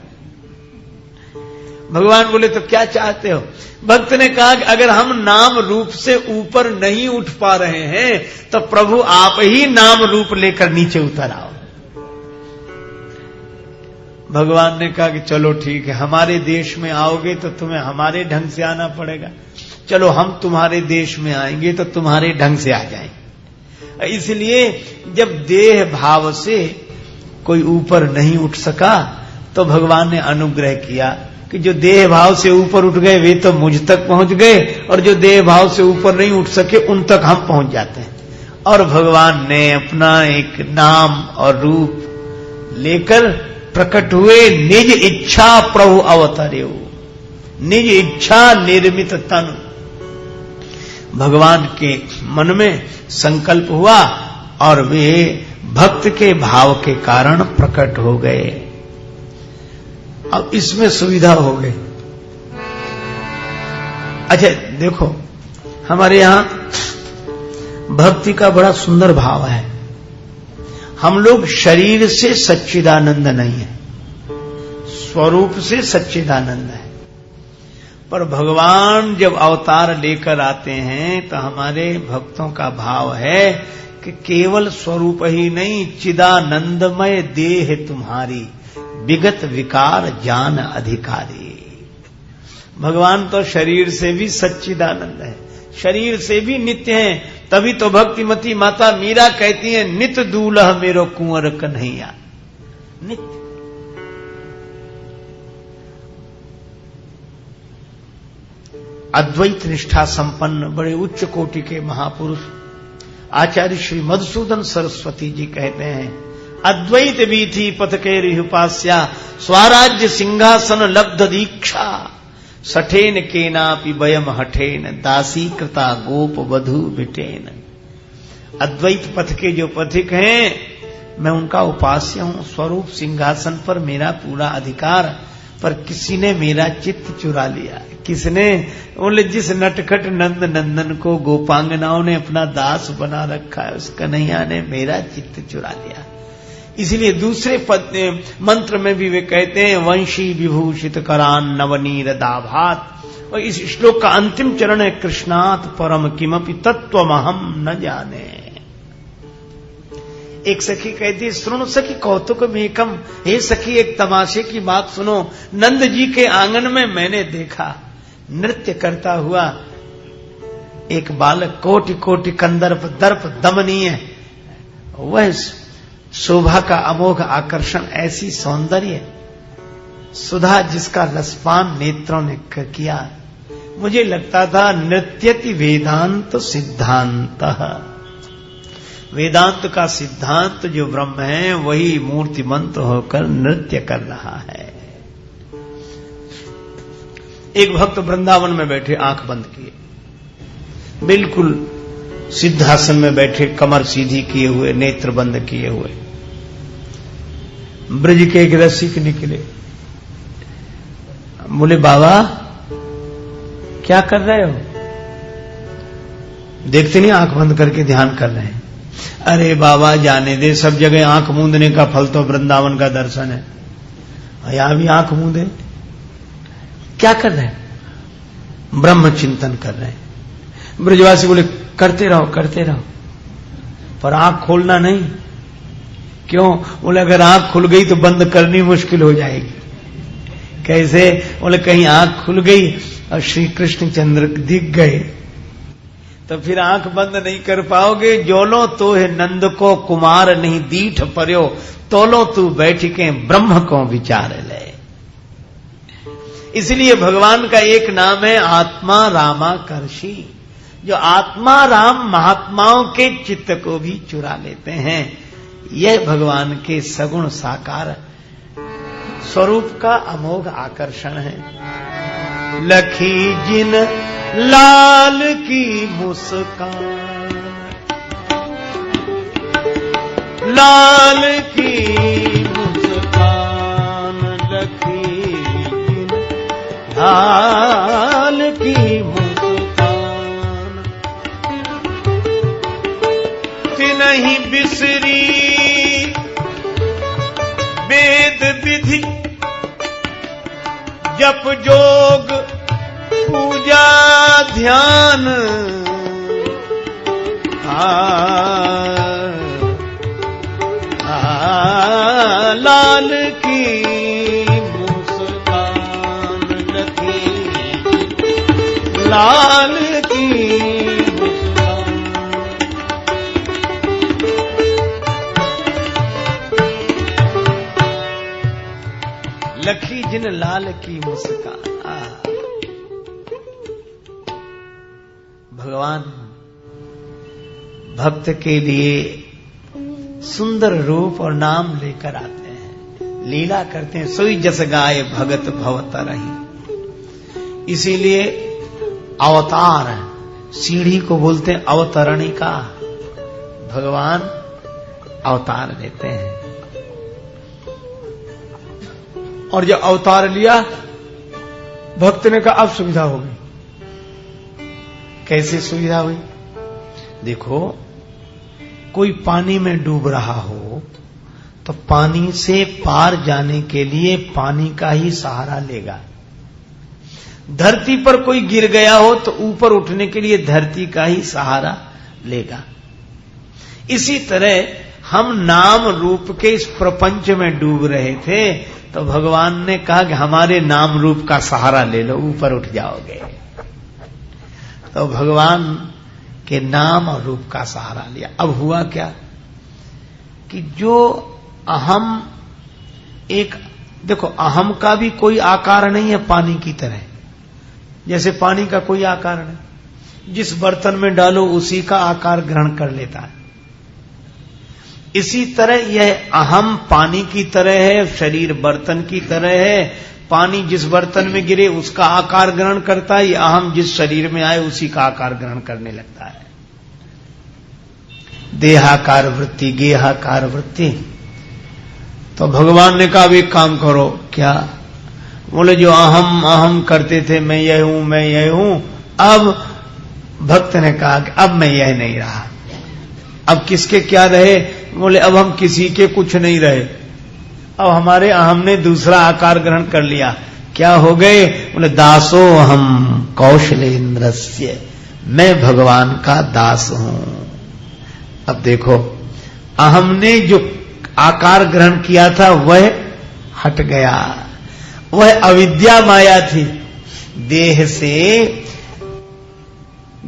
भगवान बोले, तो क्या चाहते हो? भक्त ने कहा कि अगर हम नाम रूप से ऊपर नहीं उठ पा रहे हैं तो प्रभु आप ही नाम रूप लेकर नीचे उतर आओ। भगवान ने कहा कि चलो ठीक है, हमारे देश में आओगे तो तुम्हें हमारे ढंग से आना पड़ेगा, चलो हम तुम्हारे देश में आएंगे तो तुम्हारे ढंग से आ जाएंगे। इसलिए जब देह भाव से कोई ऊपर नहीं उठ सका तो भगवान ने अनुग्रह किया कि जो देह भाव से ऊपर उठ गए वे तो मुझ तक पहुंच गए, और जो देह भाव से ऊपर नहीं उठ सके उन तक हम पहुंच जाते हैं। और भगवान ने अपना एक नाम और रूप लेकर प्रकट हुए। निज इच्छा प्रभु अवतरे, निज इच्छा निर्मित तन। भगवान के मन में संकल्प हुआ और वे भक्त के भाव के कारण प्रकट हो गए। अब इसमें सुविधा हो गई। अच्छा देखो, हमारे यहां भक्ति का बड़ा सुंदर भाव है। हम लोग शरीर से सच्चिदानंद नहीं है, स्वरूप से सच्चिदानंद है। पर भगवान जब अवतार लेकर आते हैं तो हमारे भक्तों का भाव है कि केवल स्वरूप ही नहीं, चिदानंदमय देह तुम्हारी, विगत विकार जान अधिकारी। भगवान तो शरीर से भी सच्चिदानंद है, शरीर से भी नित्य है। तभी तो भक्तिमती माता मीरा कहती है, नित दूल्हा मेरो कुंवर कन्हैया। नित्य अद्वैत निष्ठा संपन्न बड़े उच्च कोटि के महापुरुष आचार्य श्री मधुसूदन सरस्वती जी कहते हैं, अद्वैत वीथी पथ के रिहुपास्या स्वराज्य सिंहासन लब्ध दीक्षा सठेन केनापि वयम हठेन दासी कृता गोप वधु बिटेन। अद्वैत पथ के जो पथिक हैं मैं उनका उपास्य हूं, स्वरूप सिंहासन पर मेरा पूरा अधिकार, पर किसी ने मेरा चित्त चुरा लिया। किसने? बोले जिस नटखट नंद नंदन को गोपांगनाओं ने अपना दास बना रखा है, उस कन्हैया ने मेरा चित्त चुरा लिया। इसलिए दूसरे पद मंत्र में भी वे कहते हैं वंशी विभूषित करान नवनीर दाभात, और इस श्लोक का अंतिम चरण है कृष्णात परम किमपि तत्वमहम न जाने। एक सखी कहती है सुनो सखी कौतुक मेकम, हे सखी एक तमाशे की बात सुनो। नंद जी के आंगन में मैंने देखा नृत्य करता हुआ एक बालक, कोटि कोटि कंदर्प दर्प दमनीय, वह शोभा का अमोघ आकर्षण, ऐसी सौंदर्य सुधा जिसका रसपान नेत्रों ने किया। मुझे लगता था नृत्यति वेदांत सिद्धांत, वेदांत का सिद्धांत जो ब्रह्म है वही मूर्तिमंत होकर नृत्य कर रहा है। एक भक्त वृंदावन में बैठे आंख बंद किए, बिल्कुल सिद्धासन में बैठे, कमर सीधी किए हुए, नेत्र बंद किए हुए, ब्रज के एक रसिक निकले। बोले बाबा क्या कर रहे हो? देखते नहीं आंख बंद करके ध्यान कर रहे हैं। अरे बाबा जाने दे, सब जगह आंख मूंदने का फल तो वृंदावन का दर्शन है, यहां भी आंख मूंदे। क्या कर रहे हैं? ब्रह्म चिंतन कर रहे हैं। ब्रजवासी बोले करते रहो करते रहो, पर आंख खोलना नहीं। क्यों? बोले अगर आंख खुल गई तो बंद करनी मुश्किल हो जाएगी। कैसे? बोले कहीं आंख खुल गई और श्री कृष्ण चंद्र दिख गए तो फिर आंख बंद नहीं कर पाओगे। जोलो तो है नंद को कुमार नहीं दीठ पर्यो, तोलो तू बैठ के ब्रह्म को विचार ले। इसलिए भगवान का एक नाम है आत्मा रामाकर्षी, जो आत्मा राम महात्माओं के चित्त को भी चुरा लेते हैं। यह भगवान के सगुण साकार स्वरूप का अमोघ आकर्षण है। लखी जिन लाल की मुस्कान, लाल की मुस्कान, लखी जिन लाल की मुस्कान, तिनहि बिसरी वेद विधि, जप जोग पूजा ध्यान, लाल की मुस्कान, लखी लाल की मुस्कान। लखी जिन लाल की मुस्कान। भगवान भक्त के लिए सुंदर रूप और नाम लेकर आते हैं, लीला करते हैं। सोई जस गाय भगत भवतरहि। इसीलिए अवतार, सीढ़ी को बोलते हैं अवतरणिका। भगवान अवतार लेते हैं, और जब अवतार लिया भक्त ने कहा अब सुविधा होगी। कैसे सुविधा हुई? देखो कोई पानी में डूब रहा हो तो पानी से पार जाने के लिए पानी का ही सहारा लेगा। धरती पर कोई गिर गया हो तो ऊपर उठने के लिए धरती का ही सहारा लेगा। इसी तरह हम नाम रूप के इस प्रपंच में डूब रहे थे तो भगवान ने कहा कि हमारे नाम रूप का सहारा ले लो, ऊपर उठ जाओगे। तो भगवान के नाम और रूप का सहारा लिया। अब हुआ क्या कि जो अहम, एक देखो अहम का भी कोई आकार नहीं है पानी की तरह। जैसे पानी का कोई आकार नहीं, जिस बर्तन में डालो उसी का आकार ग्रहण कर लेता है। इसी तरह यह अहम पानी की तरह है, शरीर बर्तन की तरह है। पानी जिस बर्तन में गिरे उसका आकार ग्रहण करता है, अहम जिस शरीर में आए उसी का आकार ग्रहण करने लगता है। देहाकार वृत्ति, गेहाकार वृत्ति। तो भगवान ने कहा अब एक काम करो। क्या? बोले जो अहम अहम करते थे, मैं यह हूं मैं यह हूं, अब भक्त ने कहा कि अब मैं यह नहीं रहा। अब किसके क्या रहे? बोले अब हम किसी के कुछ नहीं रहे, अब हमारे अहम ने दूसरा आकार ग्रहण कर लिया। क्या हो गए? बोले दासो हम कौशलेन्द्रस्य, मैं भगवान का दास हूं। अब देखो, अहम ने जो आकार ग्रहण किया था वह हट गया, वह अविद्या माया थी। देह से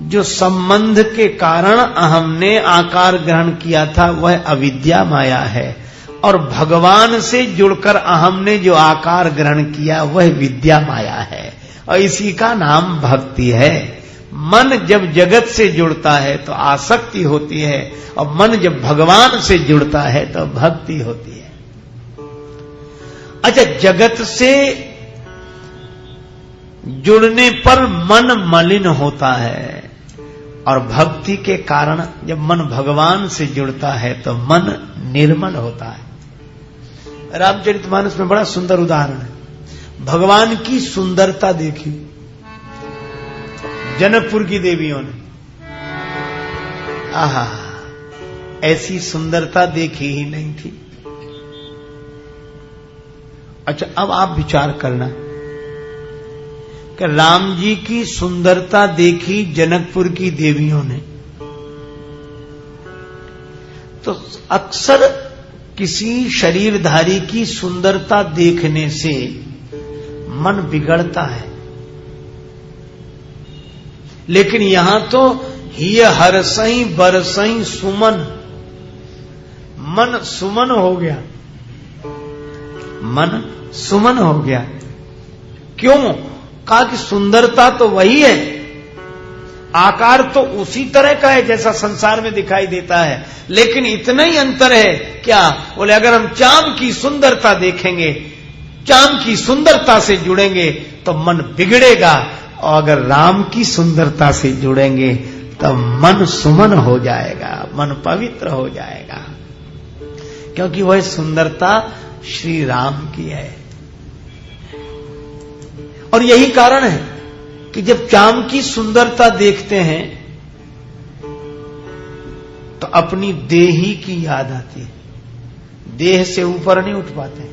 जो संबंध के कारण अहम ने आकार ग्रहण किया था वह अविद्या माया है, और भगवान से जुड़कर अहम ने जो आकार ग्रहण किया वह विद्या माया है, और इसी का नाम भक्ति है। मन जब जगत से जुड़ता है तो आसक्ति होती है, और मन जब भगवान से जुड़ता है तो भक्ति होती है। अच्छा, जगत से जुड़ने पर मन मलिन होता है, और भक्ति के कारण जब मन भगवान से जुड़ता है तो मन निर्मल होता है। रामचरितमानस में बड़ा सुंदर उदाहरण है। भगवान की सुंदरता देखी जनकपुर की देवियों ने, आहा, ऐसी सुंदरता देखी ही नहीं थी। अच्छा, अब आप विचार करना कि राम जी की सुंदरता देखी जनकपुर की देवियों ने, तो अक्सर किसी शरीरधारी की सुंदरता देखने से मन बिगड़ता है, लेकिन यहां तो हिय हरसई बरसई सुमन, मन सुमन हो गया, मन सुमन हो गया। क्यों? कहा कि सुंदरता तो वही है, आकार तो उसी तरह का है जैसा संसार में दिखाई देता है, लेकिन इतना ही अंतर है। क्या? बोले अगर हम चांद की सुंदरता देखेंगे, चांद की सुंदरता से जुड़ेंगे तो मन बिगड़ेगा, और अगर राम की सुंदरता से जुड़ेंगे तो मन सुमन हो जाएगा, मन पवित्र हो जाएगा, क्योंकि वह सुंदरता श्री राम की है। और यही कारण है कि जब चांद की सुंदरता देखते हैं तो अपनी देही की याद आती है, देह से ऊपर नहीं उठ पाते।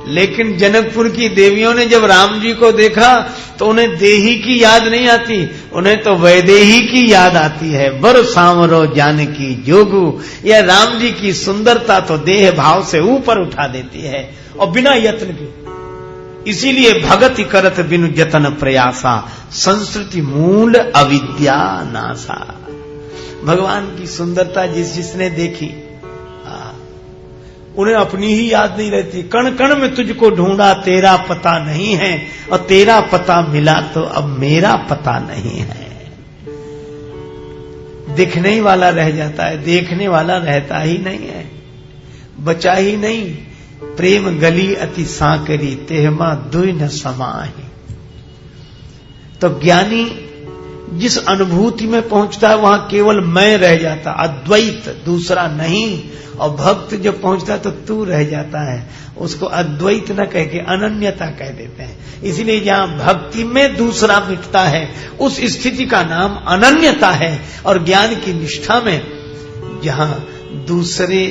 लेकिन जनकपुर की देवियों ने जब राम जी को देखा तो उन्हें देही की याद नहीं आती, उन्हें तो वैदेही की याद आती है। बर सांवरो जानकी जोगू, यह राम जी की सुंदरता तो देह भाव से ऊपर उठा देती है, और बिना यत्न के। इसीलिए भगति करत बिनु जतन प्रयासा, संस्कृति मूल अविद्या नासा। भगवान की सुंदरता जिसने देखी, उन्हें अपनी ही याद नहीं रहती। कण कण में तुझको ढूंढा तेरा पता नहीं है, और तेरा पता मिला तो अब मेरा पता नहीं है। दिखने ही वाला रह जाता है, देखने वाला रहता ही नहीं है, बचा ही नहीं। प्रेम गली अति सांकरी, तेहमा दुई न समाहि। तो ज्ञानी जिस अनुभूति में पहुंचता है वहां केवल मैं रह जाता, अद्वैत, दूसरा नहीं। और भक्त जब पहुंचता है तो तू रह जाता है, उसको अद्वैत न कह के अनन्यता कह देते हैं। इसलिए जहां भक्ति में दूसरा मिटता है उस स्थिति का नाम अनन्यता है, और ज्ञान की निष्ठा में जहां दूसरे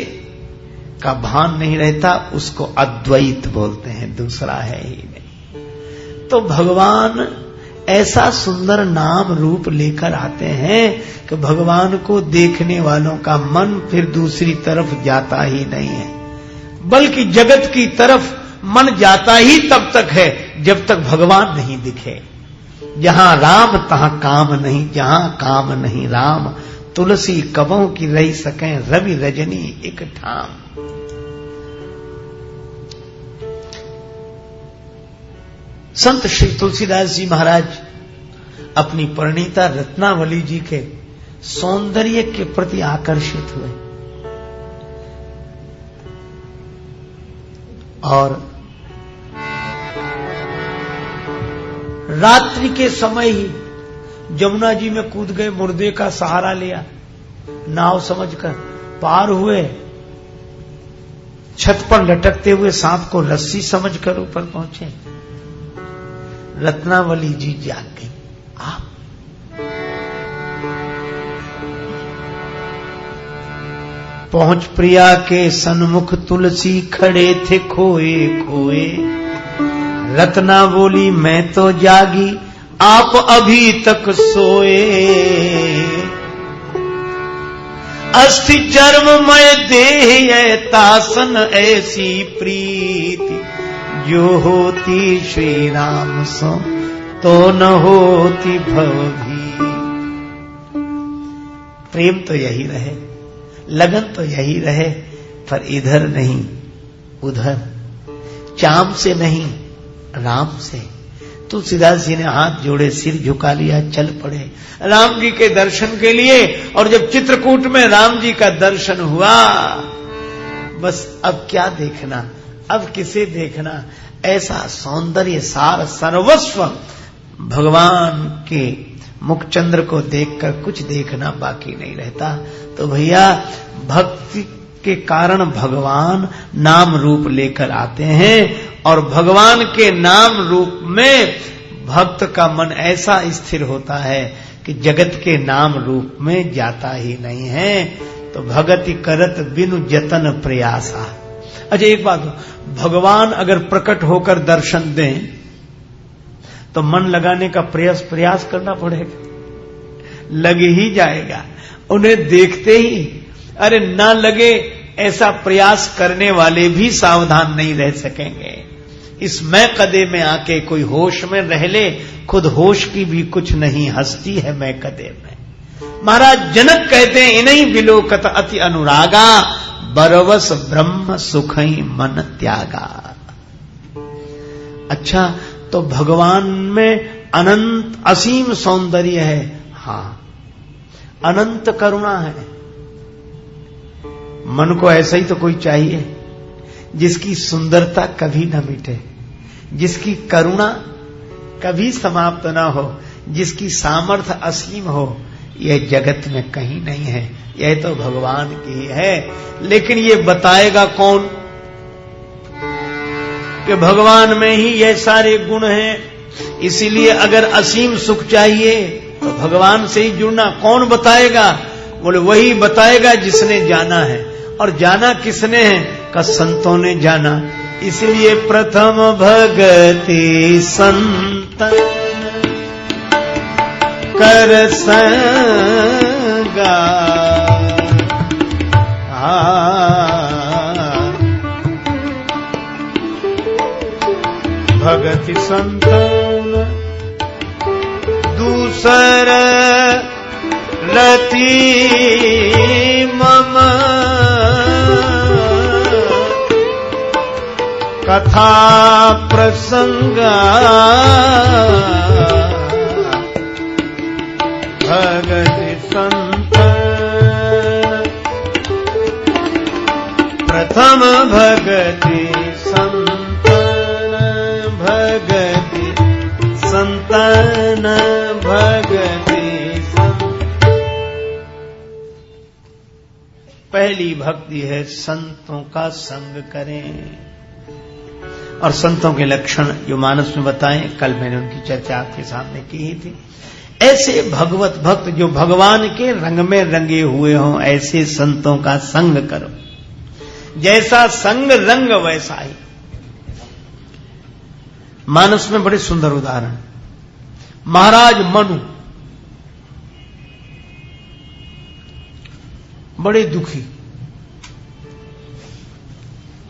का भान नहीं रहता उसको अद्वैत बोलते हैं, दूसरा है ही नहीं। तो भगवान ऐसा सुंदर नाम रूप लेकर आते हैं कि भगवान को देखने वालों का मन फिर दूसरी तरफ जाता ही नहीं है, बल्कि जगत की तरफ मन जाता ही तब तक है जब तक भगवान नहीं दिखे। जहां राम तहां काम नहीं, जहां काम नहीं राम, तुलसी कबों की रही सकें रवि रजनी एक ठाम। संत श्री तुलसीदास जी महाराज अपनी परिणीता रत्नावली जी के सौंदर्य के प्रति आकर्षित हुए, और रात्रि के समय ही जमुना जी में कूद गए, मुर्दे का सहारा लिया, नाव समझकर पार हुए, छत पर लटकते हुए सांप को रस्सी समझकर ऊपर पहुंचे। रत्नावली जी जाग गई। आप पहुंच प्रिया के सन्मुख तुलसी खड़े थे खोए खोए। रत्ना बोली मैं तो जागी, आप अभी तक सोए। अस्थि चर्ममय देह तासन ऐसी प्रीति, जो होती श्री राम सो तो न होती भवभी। प्रेम तो यही रहे, लगन तो यही रहे, पर इधर नहीं उधर, चाम से नहीं राम से। तुलसीदास जी ने हाथ जोड़े, सिर झुका लिया, चल पड़े राम जी के दर्शन के लिए। और जब चित्रकूट में राम जी का दर्शन हुआ, बस अब क्या देखना, अब किसे देखना। ऐसा सौंदर्य सार सर्वस्व भगवान के मुखचंद्र को देखकर कुछ देखना बाकी नहीं रहता। तो भैया भक्ति के कारण भगवान नाम रूप लेकर आते हैं, और भगवान के नाम रूप में भक्त का मन ऐसा स्थिर होता है कि जगत के नाम रूप में जाता ही नहीं है। तो भगति करत बिनु जतन प्रयासा। अच्छा एक बात, भगवान अगर प्रकट होकर दर्शन दें तो मन लगाने का प्रयास करना पड़ेगा, लग ही जाएगा। उन्हें देखते ही अरे ना लगे, ऐसा प्रयास करने वाले भी सावधान नहीं रह सकेंगे। इस मैं कदे में आके कोई होश में रह ले, खुद होश की भी कुछ नहीं हस्ती है मैं कदे में। महाराज जनक कहते हैं इन्हीं बिलोकत अति अनुरागा, बरवस ब्रह्म सुखई मन त्यागा। अच्छा, तो भगवान में अनंत असीम सौंदर्य है, हाँ, अनंत करुणा है। मन को ऐसा ही तो कोई चाहिए जिसकी सुंदरता कभी न मिटे, जिसकी करुणा कभी समाप्त ना हो, जिसकी सामर्थ्य असीम हो। यह जगत में कहीं नहीं है, यह तो भगवान की है। लेकिन ये बताएगा कौन कि भगवान में ही ये सारे गुण हैं। इसीलिए अगर असीम सुख चाहिए तो भगवान से ही जुड़ना। कौन बताएगा? बोले वही बताएगा जिसने जाना है। और जाना किसने है? का संतों ने जाना। इसलिए प्रथम भगति संतन कर संगा, भगति संतन दूसर रति मम, कथा प्रसंगा भगति संतन, प्रथम भगति संतन, भगति संतन, भगति संतन। पहली भक्ति है संतों का संग करें। और संतों के लक्षण जो मानस में बताएं, कल मैंने उनकी चर्चा आपके सामने की ही थी। ऐसे भगवत भक्त जो भगवान के रंग में रंगे हुए हों, ऐसे संतों का संग करो। जैसा संग रंग वैसा ही। मानस में बड़े सुंदर उदाहरण। महाराज मनु बड़े दुखी।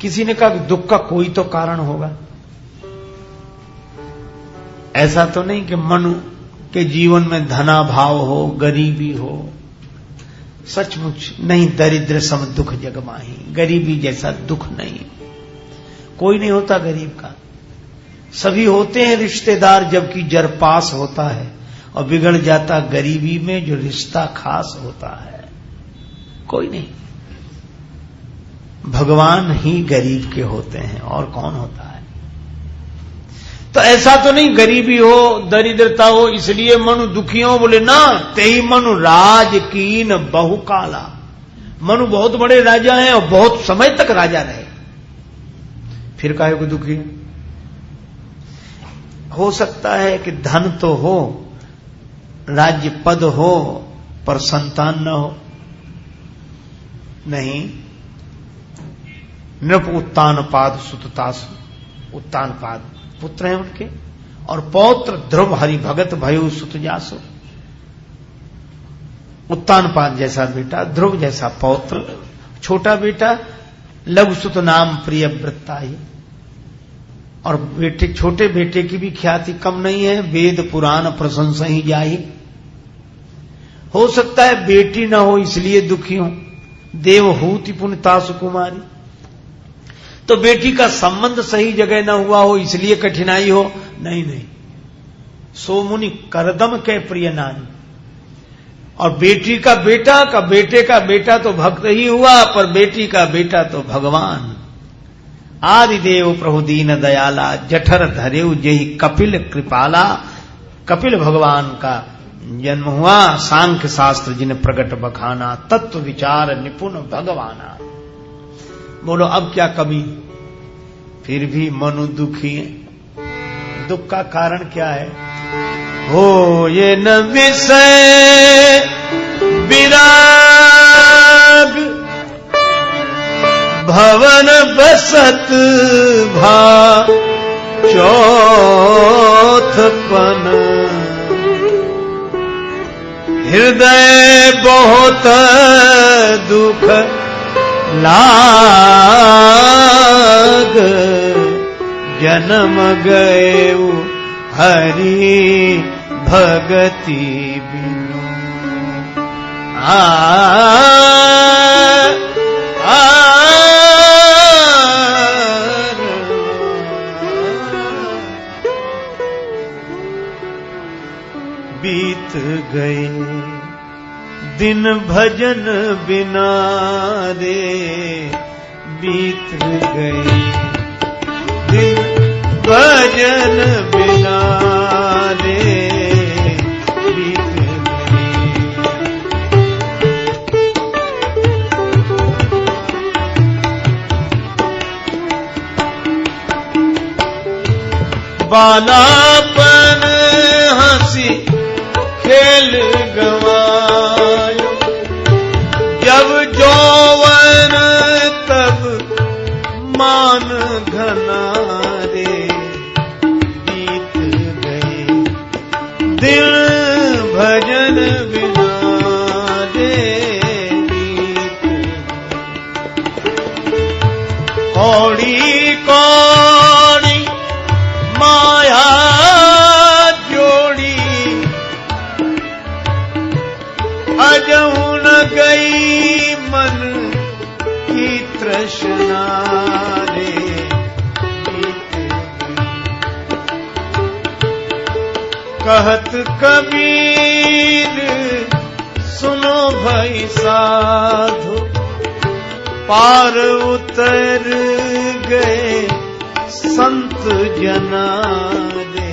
किसी ने कहा कि दुख का कोई तो कारण होगा। ऐसा तो नहीं कि मनु के जीवन में धनाभाव हो, गरीबी हो। सचमुच नहीं, दरिद्र सम दुख जग माही। गरीबी जैसा दुख नहीं, कोई नहीं होता गरीब का। सभी होते हैं रिश्तेदार, जबकि जर पास होता है और बिगड़ जाता गरीबी में जो रिश्ता खास होता है। कोई नहीं, भगवान ही गरीब के होते हैं और कौन होता है। तो ऐसा तो नहीं गरीबी हो दरिद्रता हो इसलिए मनु दुखी हो, बोले ना, तेई मनु राज कीन बहु काला। मनु बहुत बड़े राजा हैं और बहुत समय तक राजा रहे, फिर काहे को दुखी है? हो सकता है कि धन तो हो, राज्य पद हो, पर संतान न हो। नहीं, नृप उत्तानपाद सुततासु, उत्तानपाद पुत्र हैं उनके, और पौत्र ध्रुव हरि भगत भयु सुत जासु। उत्तानपाद जैसा बेटा, ध्रुव जैसा पौत्र, छोटा बेटा लघुसुत नाम प्रिय वृत्ताहि। और बेटे, छोटे बेटे की भी ख्याति कम नहीं है, वेद पुराण प्रशंसा ही जाही। हो सकता है बेटी ना हो इसलिए दुखी हो, देवहूति पुण्यता सुकुमारी। तो बेटी का संबंध सही जगह ना हुआ हो इसलिए कठिनाई हो, नहीं नहीं, सो मुनि करदम के प्रिय नानी। और बेटी का बेटे का बेटा तो भक्त ही हुआ, पर बेटी का बेटा तो भगवान। आदिदेव प्रभु दीन दयाला, जठर धरेउ जेहि कपिल कृपाला। कपिल भगवान का जन्म हुआ, सांख्य शास्त्र जिन प्रगट बखाना, तत्व विचार निपुण भगवाना। बोलो अब क्या कमी? फिर भी मनु दुखी है। दुख का कारण क्या है? हो ये न विषय विराग, भवन बसत भा चौथपन। हृदय बहुत दुख लाग, जन्म गए हरि भगति बिनु। बीत गए दिन भजन बिना रे, बीत गए दिन भजन बिना रे, बीत गए। बालापन हंसी खेल गवायो, जब जौवन तब मान घना रे, बीत गए दिल भजन बिना रे, बीत गए। कौड़ी कौड़ी माया जोड़ी, अजहू न गई मन की तृष्णा रे, बीत गई। कहत कबीर सुनो भाई साधु, पार उतर गए संत जना रे,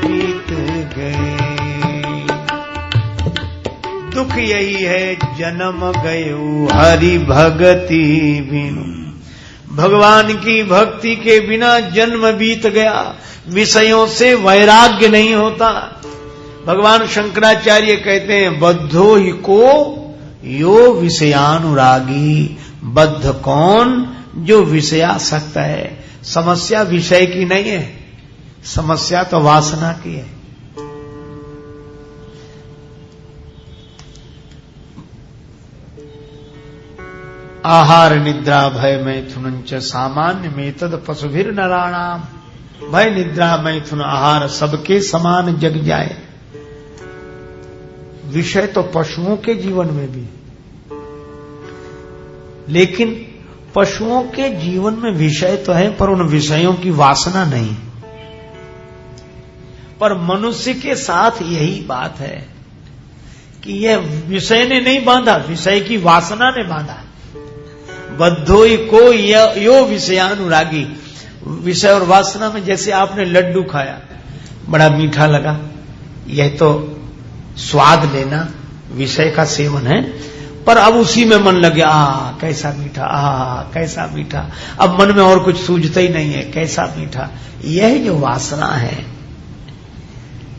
बीत गए। दुख यही है जन्म गयो हरि भगति बिनु। भगवान की भक्ति के बिना जन्म बीत गया, विषयों से वैराग्य नहीं होता। भगवान शंकराचार्य कहते हैं, बद्धो ही को यो विषयानुरागी। बद्ध कौन? जो विषयासक्त है। समस्या विषय की नहीं है, समस्या तो वासना की है। आहार निद्रा भय मैथुनंच सामान्य में तद पशुभिर नराणाम। भय निद्रा मैथुन आहार सबके समान जग जाए। विषय तो पशुओं के जीवन में भी, लेकिन पशुओं के जीवन में विषय तो है, पर उन विषयों की वासना नहीं। पर मनुष्य के साथ यही बात है कि यह विषय ने नहीं बांधा, विषय की वासना ने बांधा। बद्धोई को यो विषयानुरागी। विषय और वासना में जैसे आपने लड्डू खाया, बड़ा मीठा लगा, यह तो स्वाद लेना विषय का सेवन है, पर अब उसी में मन लगे, कैसा मीठा, कैसा मीठा, अब मन में और कुछ सूझता ही नहीं है, कैसा मीठा। यह जो वासना है,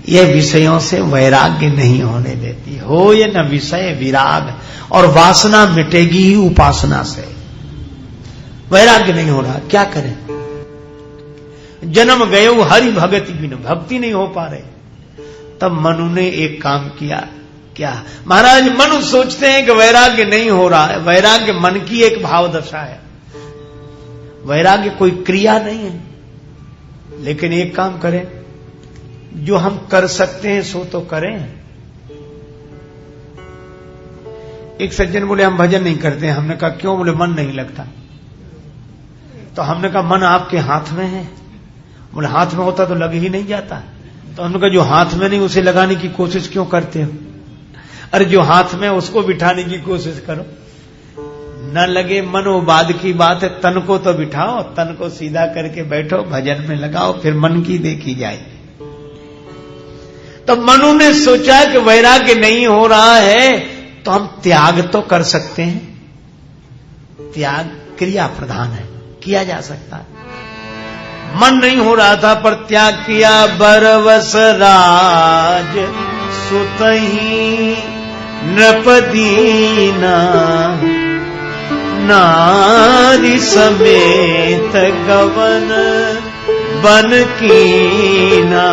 यह विषयों से वैराग्य नहीं होने देती। हो ये न विषय विराग, और वासना मिटेगी ही उपासना से। वैराग्य नहीं हो रहा, क्या करें? जन्म गयो हरि भगति बिन, भक्ति नहीं हो पा रहे। तब मनु ने एक काम किया। क्या महाराज? मनु सोचते हैं कि वैराग्य नहीं हो रहा है। वैराग्य मन की एक भाव दशा है, वैराग्य कोई क्रिया नहीं है। लेकिन एक काम करें, जो हम कर सकते हैं सो तो करें। एक सज्जन बोले हम भजन नहीं करते हैं। हमने कहा क्यों? बोले मन नहीं लगता। तो हमने कहा मन आपके हाथ में है। बोले हाथ में होता तो लग ही नहीं जाता। तो हमने कहा जो हाथ में नहीं उसे लगाने की कोशिश क्यों करते हो? अरे जो हाथ में उसको बिठाने की कोशिश करो। न लगे मन वो बाद की बात है, तन को तो बिठाओ, तन को सीधा करके बैठो, भजन में लगाओ, फिर मन की देखी जाएगी। तो मनु ने सोचा कि वैराग्य नहीं हो रहा है तो हम त्याग तो कर सकते हैं। त्याग क्रिया प्रधान है, किया जा सकता है। मन नहीं हो रहा था पर त्याग किया। बरवस राज सुतही नृपदीना, नारी समेत गवन बन कीना।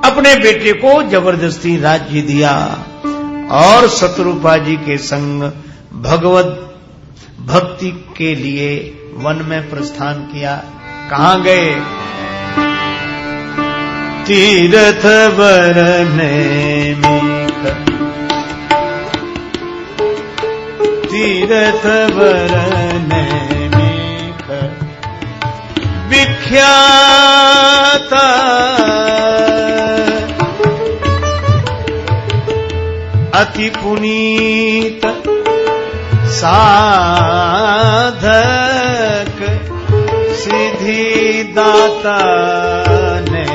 अपने बेटे को जबरदस्ती राज्य दिया और शत्रुपा जी के संग भगवत भक्ति के लिए वन में प्रस्थान किया। कहां गए? तीर्थ बरने मीख, तीर्थ बरने मीख, विख्यात अति पुनीत साधक सिद्धि दाता ने।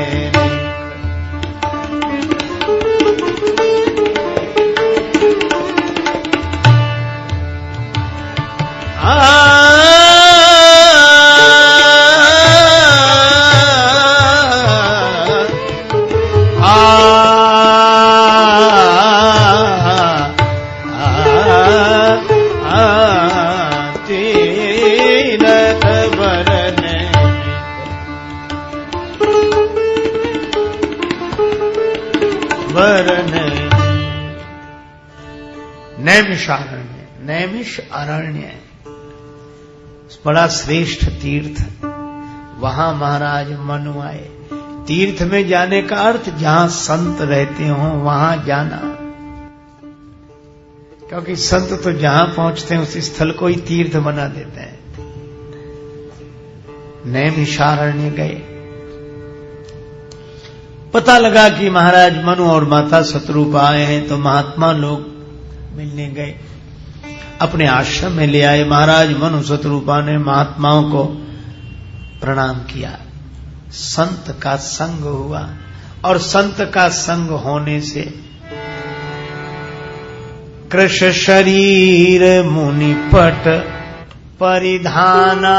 नैमिष अरण्य बड़ा श्रेष्ठ तीर्थ, वहां महाराज मनु आए। तीर्थ में जाने का अर्थ जहां संत रहते हो वहां जाना, क्योंकि संत तो जहां पहुंचते हैं उस स्थल को ही तीर्थ बना देते हैं। नैमिषारण्य गए। पता लगा कि महाराज मनु और माता शत्रुपा आए हैं, तो महात्मा लोग मिलने गए, अपने आश्रम में ले आए। महाराज मनु शत्रुपा ने महात्माओं को प्रणाम किया। संत का संग हुआ, और संत का संग होने से कृष्ण शरीर मुनिपट परिधाना।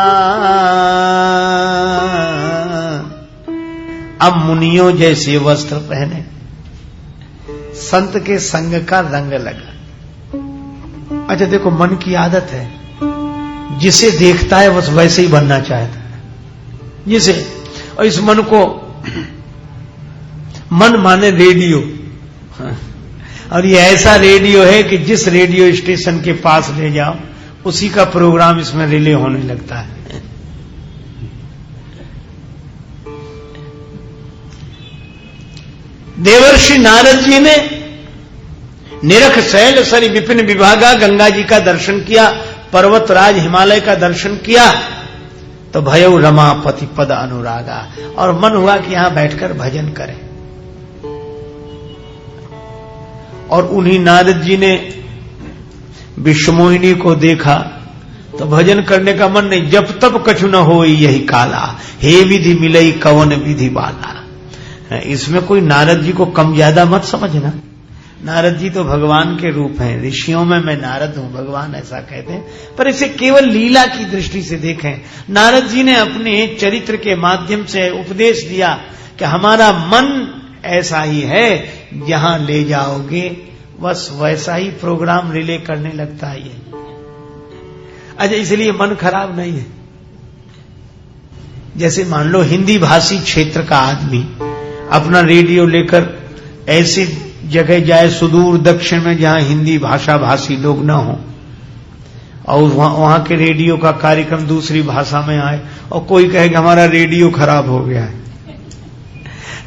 अब मुनियों जैसे वस्त्र पहने, संत के संग का रंग लगा। अच्छा देखो, मन की आदत है, जिसे देखता है बस वैसे ही बनना चाहता है, जिसे। और इस मन को, मन माने रेडियो, और ये ऐसा रेडियो है कि जिस रेडियो स्टेशन के पास ले जाओ उसी का प्रोग्राम इसमें रिले होने लगता है। देवर्षि नारद जी ने निरख शैल सरी विपिन विभागा गंगा जी का दर्शन किया, पर्वतराज हिमालय का दर्शन किया, तो भयउ रमापति पद अनुरागा, और मन हुआ कि यहां बैठकर भजन करें। और उन्हीं नारद जी ने विश्वमोहिनी को देखा तो भजन करने का मन नहीं। जब तब कछु न हो यही काला, हे विधि मिलई कवन विधि वाला। इसमें कोई नारद जी को कम ज्यादा मत समझना। नारद जी तो भगवान के रूप हैं, ऋषियों में मैं नारद हूं, भगवान ऐसा कहते हैं। पर इसे केवल लीला की दृष्टि से देखें। नारद जी ने अपने चरित्र के माध्यम से उपदेश दिया कि हमारा मन ऐसा ही है, जहां ले जाओगे बस वैसा ही प्रोग्राम रिले करने लगता है। अच्छा, इसलिए मन खराब नहीं है। जैसे मान लो हिंदी भाषी क्षेत्र का आदमी अपना रेडियो लेकर ऐसी जगह जाए सुदूर दक्षिण में जहां हिंदी भाषा भाषी लोग न हो, और वहां के रेडियो का कार्यक्रम दूसरी भाषा में आए और कोई कहे कि हमारा रेडियो खराब हो गया है।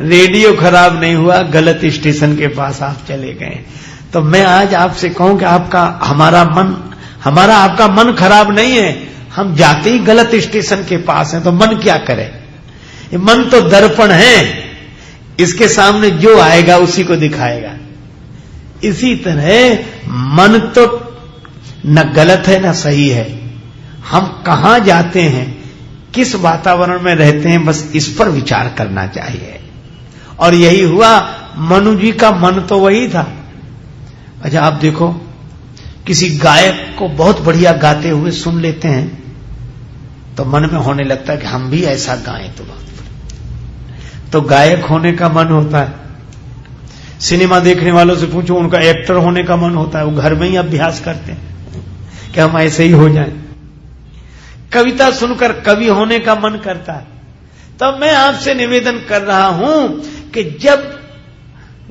रेडियो खराब नहीं हुआ, गलत स्टेशन के पास आप चले गए। तो मैं आज आपसे कहूं कि हमारा आपका मन खराब नहीं है, हम जाते ही गलत स्टेशन के पास हैं, तो मन क्या करे? ये मन तो दर्पण है, इसके सामने जो आएगा उसी को दिखाएगा। इसी तरह मन तो न गलत है न सही है, हम कहां जाते हैं, किस वातावरण में रहते हैं, बस इस पर विचार करना चाहिए। और यही हुआ, मनु जी का मन तो वही था। अच्छा, आप देखो किसी गायक को बहुत बढ़िया गाते हुए सुन लेते हैं तो मन में होने लगता है कि हम भी ऐसा गाएं तो गायक होने का मन होता है। सिनेमा देखने वालों से पूछो, उनका एक्टर होने का मन होता है, वो घर में ही अभ्यास करते हैं कि हम ऐसे ही हो जाएं। कविता सुनकर कवि होने का मन करता है। तब मैं आपसे निवेदन कर रहा हूं कि जब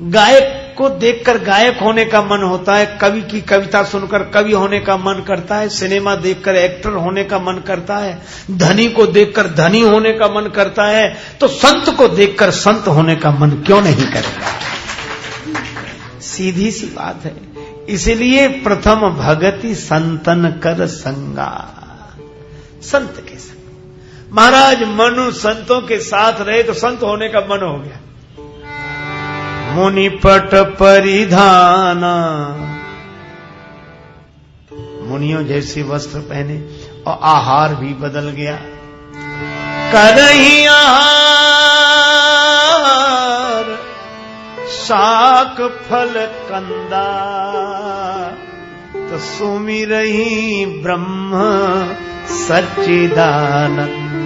गायक को देखकर गायक होने का मन होता है, कवि की कविता सुनकर कवि होने का मन करता है, सिनेमा देखकर एक्टर होने का मन करता है, धनी को देखकर धनी होने का मन करता है, तो संत को देखकर संत होने का मन क्यों नहीं करेगा? सीधी सी बात है। इसलिए प्रथम भगति संतन कर संगा, संत के संग। महाराज मनु संतों के साथ रहे तो संत होने का मन हो गया। मुनिपट परिधाना, मुनियों जैसे वस्त्र पहने और आहार भी बदल गया। करही आहार शाक फल कंदा, तो सुमिरही ब्रह्म सच्चिदानंद।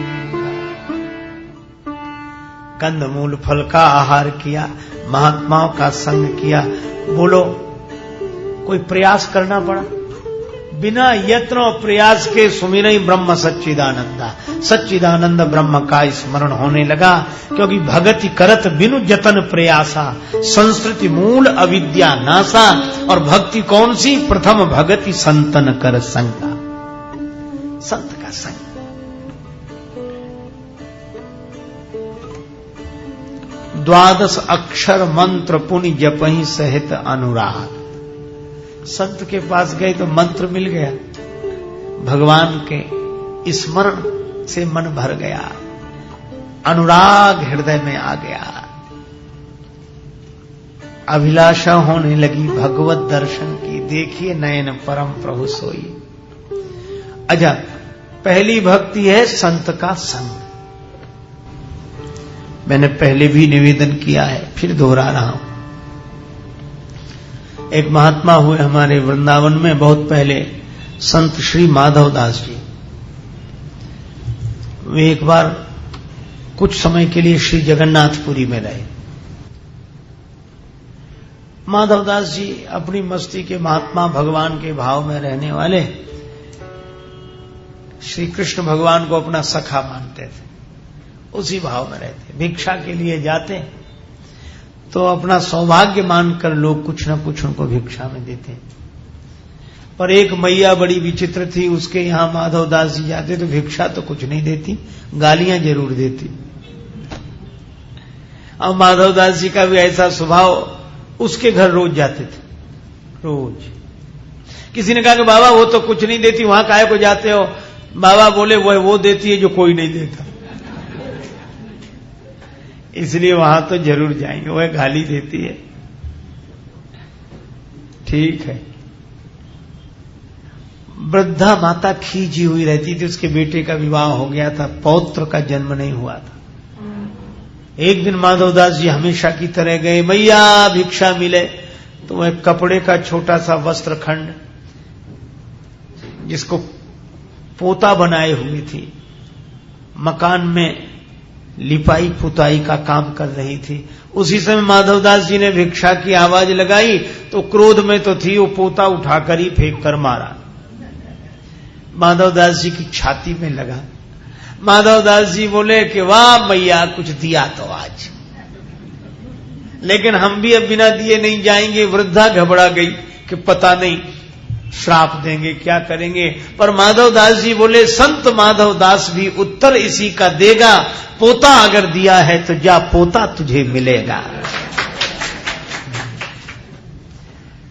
कंदमूल फल का आहार किया, महात्माओं का संग किया। बोलो, कोई प्रयास करना पड़ा? बिना यत्न और प्रयास के सुमिरई ब्रह्म सच्चिदानंदा, सच्चिदानंद ब्रह्म का स्मरण होने लगा। क्योंकि भगति करत बिनु जतन प्रयासा, संस्कृति मूल अविद्या नासा। और भक्ति कौन सी? प्रथम भगति संतन कर संगा, संत का संग। द्वादश अक्षर मंत्र पुनि जपहि सहित अनुराग। संत के पास गए तो मंत्र मिल गया, भगवान के स्मरण से मन भर गया, अनुराग हृदय में आ गया, अभिलाषा होने लगी भगवत दर्शन की। देखिए नयन परम प्रभु सोई। अच्छा, पहली भक्ति है संत का संग। मैंने पहले भी निवेदन किया है, फिर दोहरा रहा हूं। एक महात्मा हुए हमारे वृंदावन में बहुत पहले, संत श्री माधवदास जी। वे एक बार कुछ समय के लिए श्री जगन्नाथपुरी में रहे। माधवदास जी अपनी मस्ती के महात्मा, भगवान के भाव में रहने वाले, श्री कृष्ण भगवान को अपना सखा मानते थे, उसी भाव में रहते। भिक्षा के लिए जाते तो अपना सौभाग्य मानकर लोग कुछ न कुछ उनको भिक्षा में देते। पर एक मैया बड़ी विचित्र थी, उसके यहां माधवदास जी जाते तो भिक्षा तो कुछ नहीं देती, गालियां जरूर देती। अब माधवदास जी का भी ऐसा स्वभाव, उसके घर रोज जाते थे, रोज। किसी ने कहा कि बाबा वो तो कुछ नहीं देती, वहां काहे को जाते हो? बाबा बोले वो देती है जो कोई नहीं देता, इसलिए वहां तो जरूर जाएंगे, वह गाली देती है। ठीक है। वृद्धा माता खींची हुई रहती थी, उसके बेटे का विवाह हो गया था, पौत्र का जन्म नहीं हुआ था। एक दिन माधवदास जी हमेशा की तरह गए, मैया भिक्षा मिले, तो वह कपड़े का छोटा सा वस्त्र खंड जिसको पोता बनाए हुई थी, मकान में लिपाई पुताई का काम कर रही थी। उसी समय माधवदास जी ने भिक्षा की आवाज लगाई तो क्रोध में तो थी, वो पोता उठाकर ही फेंक कर मारा। माधवदास जी की छाती में लगा। माधवदास जी बोले कि वाह मैया, कुछ दिया तो आज, लेकिन हम भी अब बिना दिए नहीं जाएंगे। वृद्धा घबरा गई कि पता नहीं श्राप देंगे, क्या करेंगे। पर माधवदास जी बोले, संत माधवदास भी उत्तर इसी का देगा, पोता अगर दिया है तो जा, पोता तुझे मिलेगा।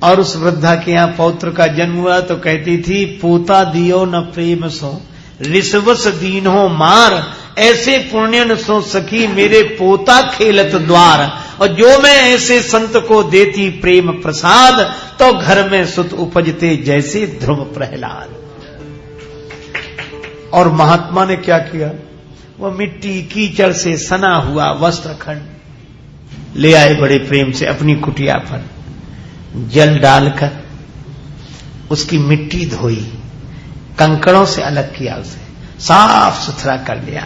और उस वृद्धा के यहां पौत्र का जन्म हुआ तो कहती थी, पोता दियो न प्रेम सो ऋषवस दीन हो मार, ऐसे पुण्य न सो सखी मेरे पोता खेलत द्वार। और जो मैं ऐसे संत को देती प्रेम प्रसाद, तो घर में सुत उपजते जैसे ध्रुव प्रहलाद। और महात्मा ने क्या किया, वह मिट्टी कीचड़ से सना हुआ वस्त्र खंड ले आए, बड़े प्रेम से अपनी कुटिया पर जल डालकर उसकी मिट्टी धोई, कंकड़ों से अलग किया, उसे साफ सुथरा कर लिया।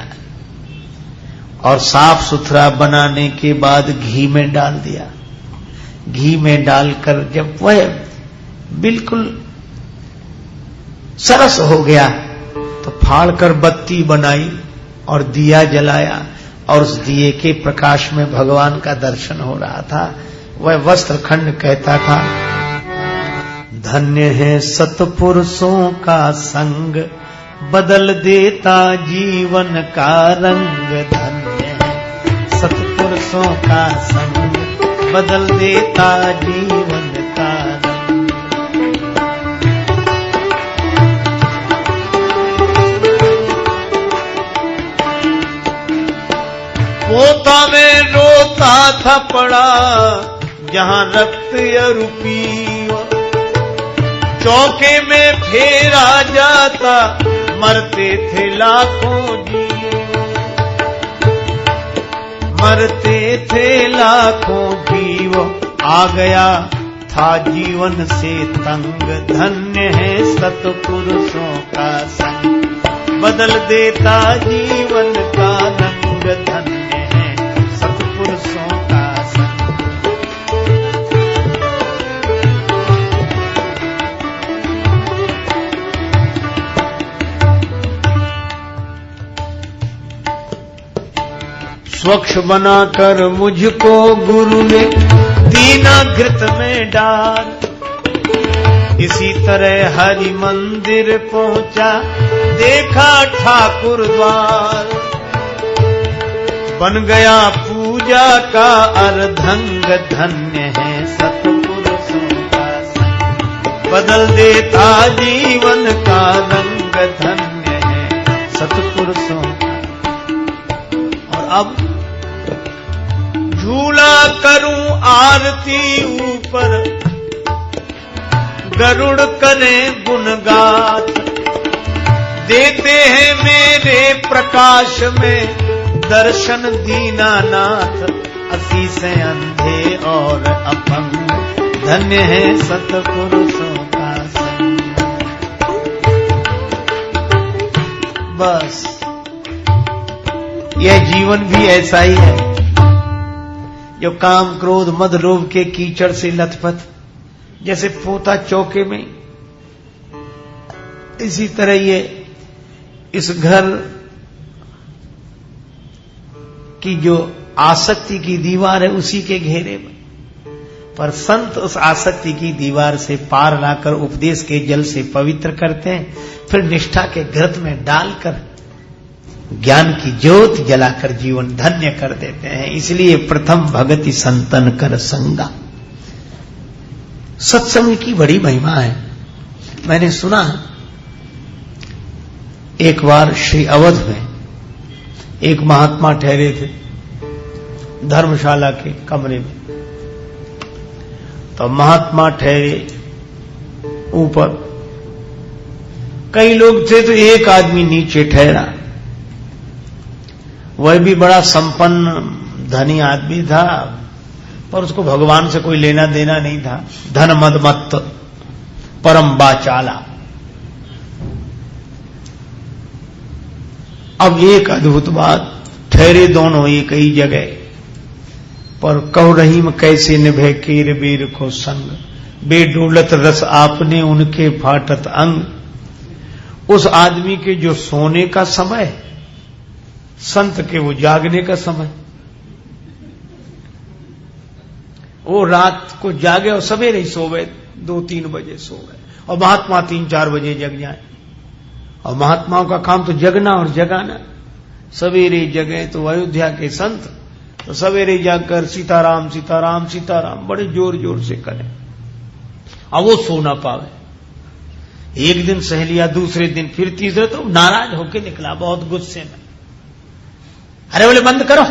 और साफ सुथरा बनाने के बाद घी में डाल दिया। घी में डालकर जब वह बिल्कुल सरस हो गया तो फाड़कर बत्ती बनाई और दिया जलाया, और उस दिए के प्रकाश में भगवान का दर्शन हो रहा था। वह वस्त्र खंड कहता था, धन्य है सतपुरुषों का संग, बदल देता जीवन का रंग। धन्य है सतपुरुषों का संग, बदल देता जीवन का रंग। पोता में रोता था पड़ा, जहां रक्त यरूपी, चौके में फेरा जाता, मरते थे लाखों जीव, मरते थे लाखों जीव, आ गया था जीवन से तंग। धन्य है सतपुरुषों का संग, बदल देता जीवन का रंग। धन्य है सतपुरुषों का संग। स्वच्छ बनाकर मुझको गुरु ने दीना घृत में डाल, इसी तरह हरि मंदिर पहुंचा, देखा ठाकुर द्वार, बन गया पूजा का अर्धंग। धन्य है सतपुरुषों का संग, बदल देता जीवन का रंग। धन्य है सतपुरुषों का। और अब झूला करूं आरती ऊपर, गरुड़ करे गुणगाथ, देते हैं मेरे प्रकाश में दर्शन दीनानाथ। असी से अंधे और अपंग, धन्य है सतपुरुषों का संग। बस यह जीवन भी ऐसा ही है, जो काम क्रोध मद लोभ के कीचड़ से लथपथ, जैसे पोता चौके में, इसी तरह ये इस घर की जो आसक्ति की दीवार है उसी के घेरे में। पर संत उस आसक्ति की दीवार से पार लाकर उपदेश के जल से पवित्र करते हैं, फिर निष्ठा के घृत में डालकर ज्ञान की ज्योत जलाकर जीवन धन्य कर देते हैं। इसलिए प्रथम भगति संतन कर संगा। सत्संग की बड़ी महिमा है। मैंने सुना एक बार श्री अवध में एक महात्मा ठहरे थे धर्मशाला के कमरे में। तो महात्मा ठहरे, ऊपर कई लोग थे तो एक आदमी नीचे ठहरा, वह भी बड़ा संपन्न धनी आदमी था, पर उसको भगवान से कोई लेना देना नहीं था। धन मद मत्त परम बाचाला। अब एक अद्भुत बात, ठहरे दोनों एक ही जगह, पर कहो रहीम कैसे निभे केर बेर को संग, बेडोलत रस आपने उनके फाटत अंग। उस आदमी के जो सोने का समय, संत के वो जागने का समय। वो रात को जागे और सवेरे ही सो गए, 2-3 बजे सो गए, और महात्मा 3-4 बजे जग जाए। और महात्माओं का काम तो जगना और जगाना। सवेरे जगे तो अयोध्या के संत तो सवेरे जाकर सीताराम सीताराम सीताराम बड़े जोर जोर से करें, और वो सो ना पावे। एक दिन सह लिया, दूसरे दिन, फिर तीसरे, तो नाराज होके निकला बहुत गुस्से में। अरे बोले बंद करो।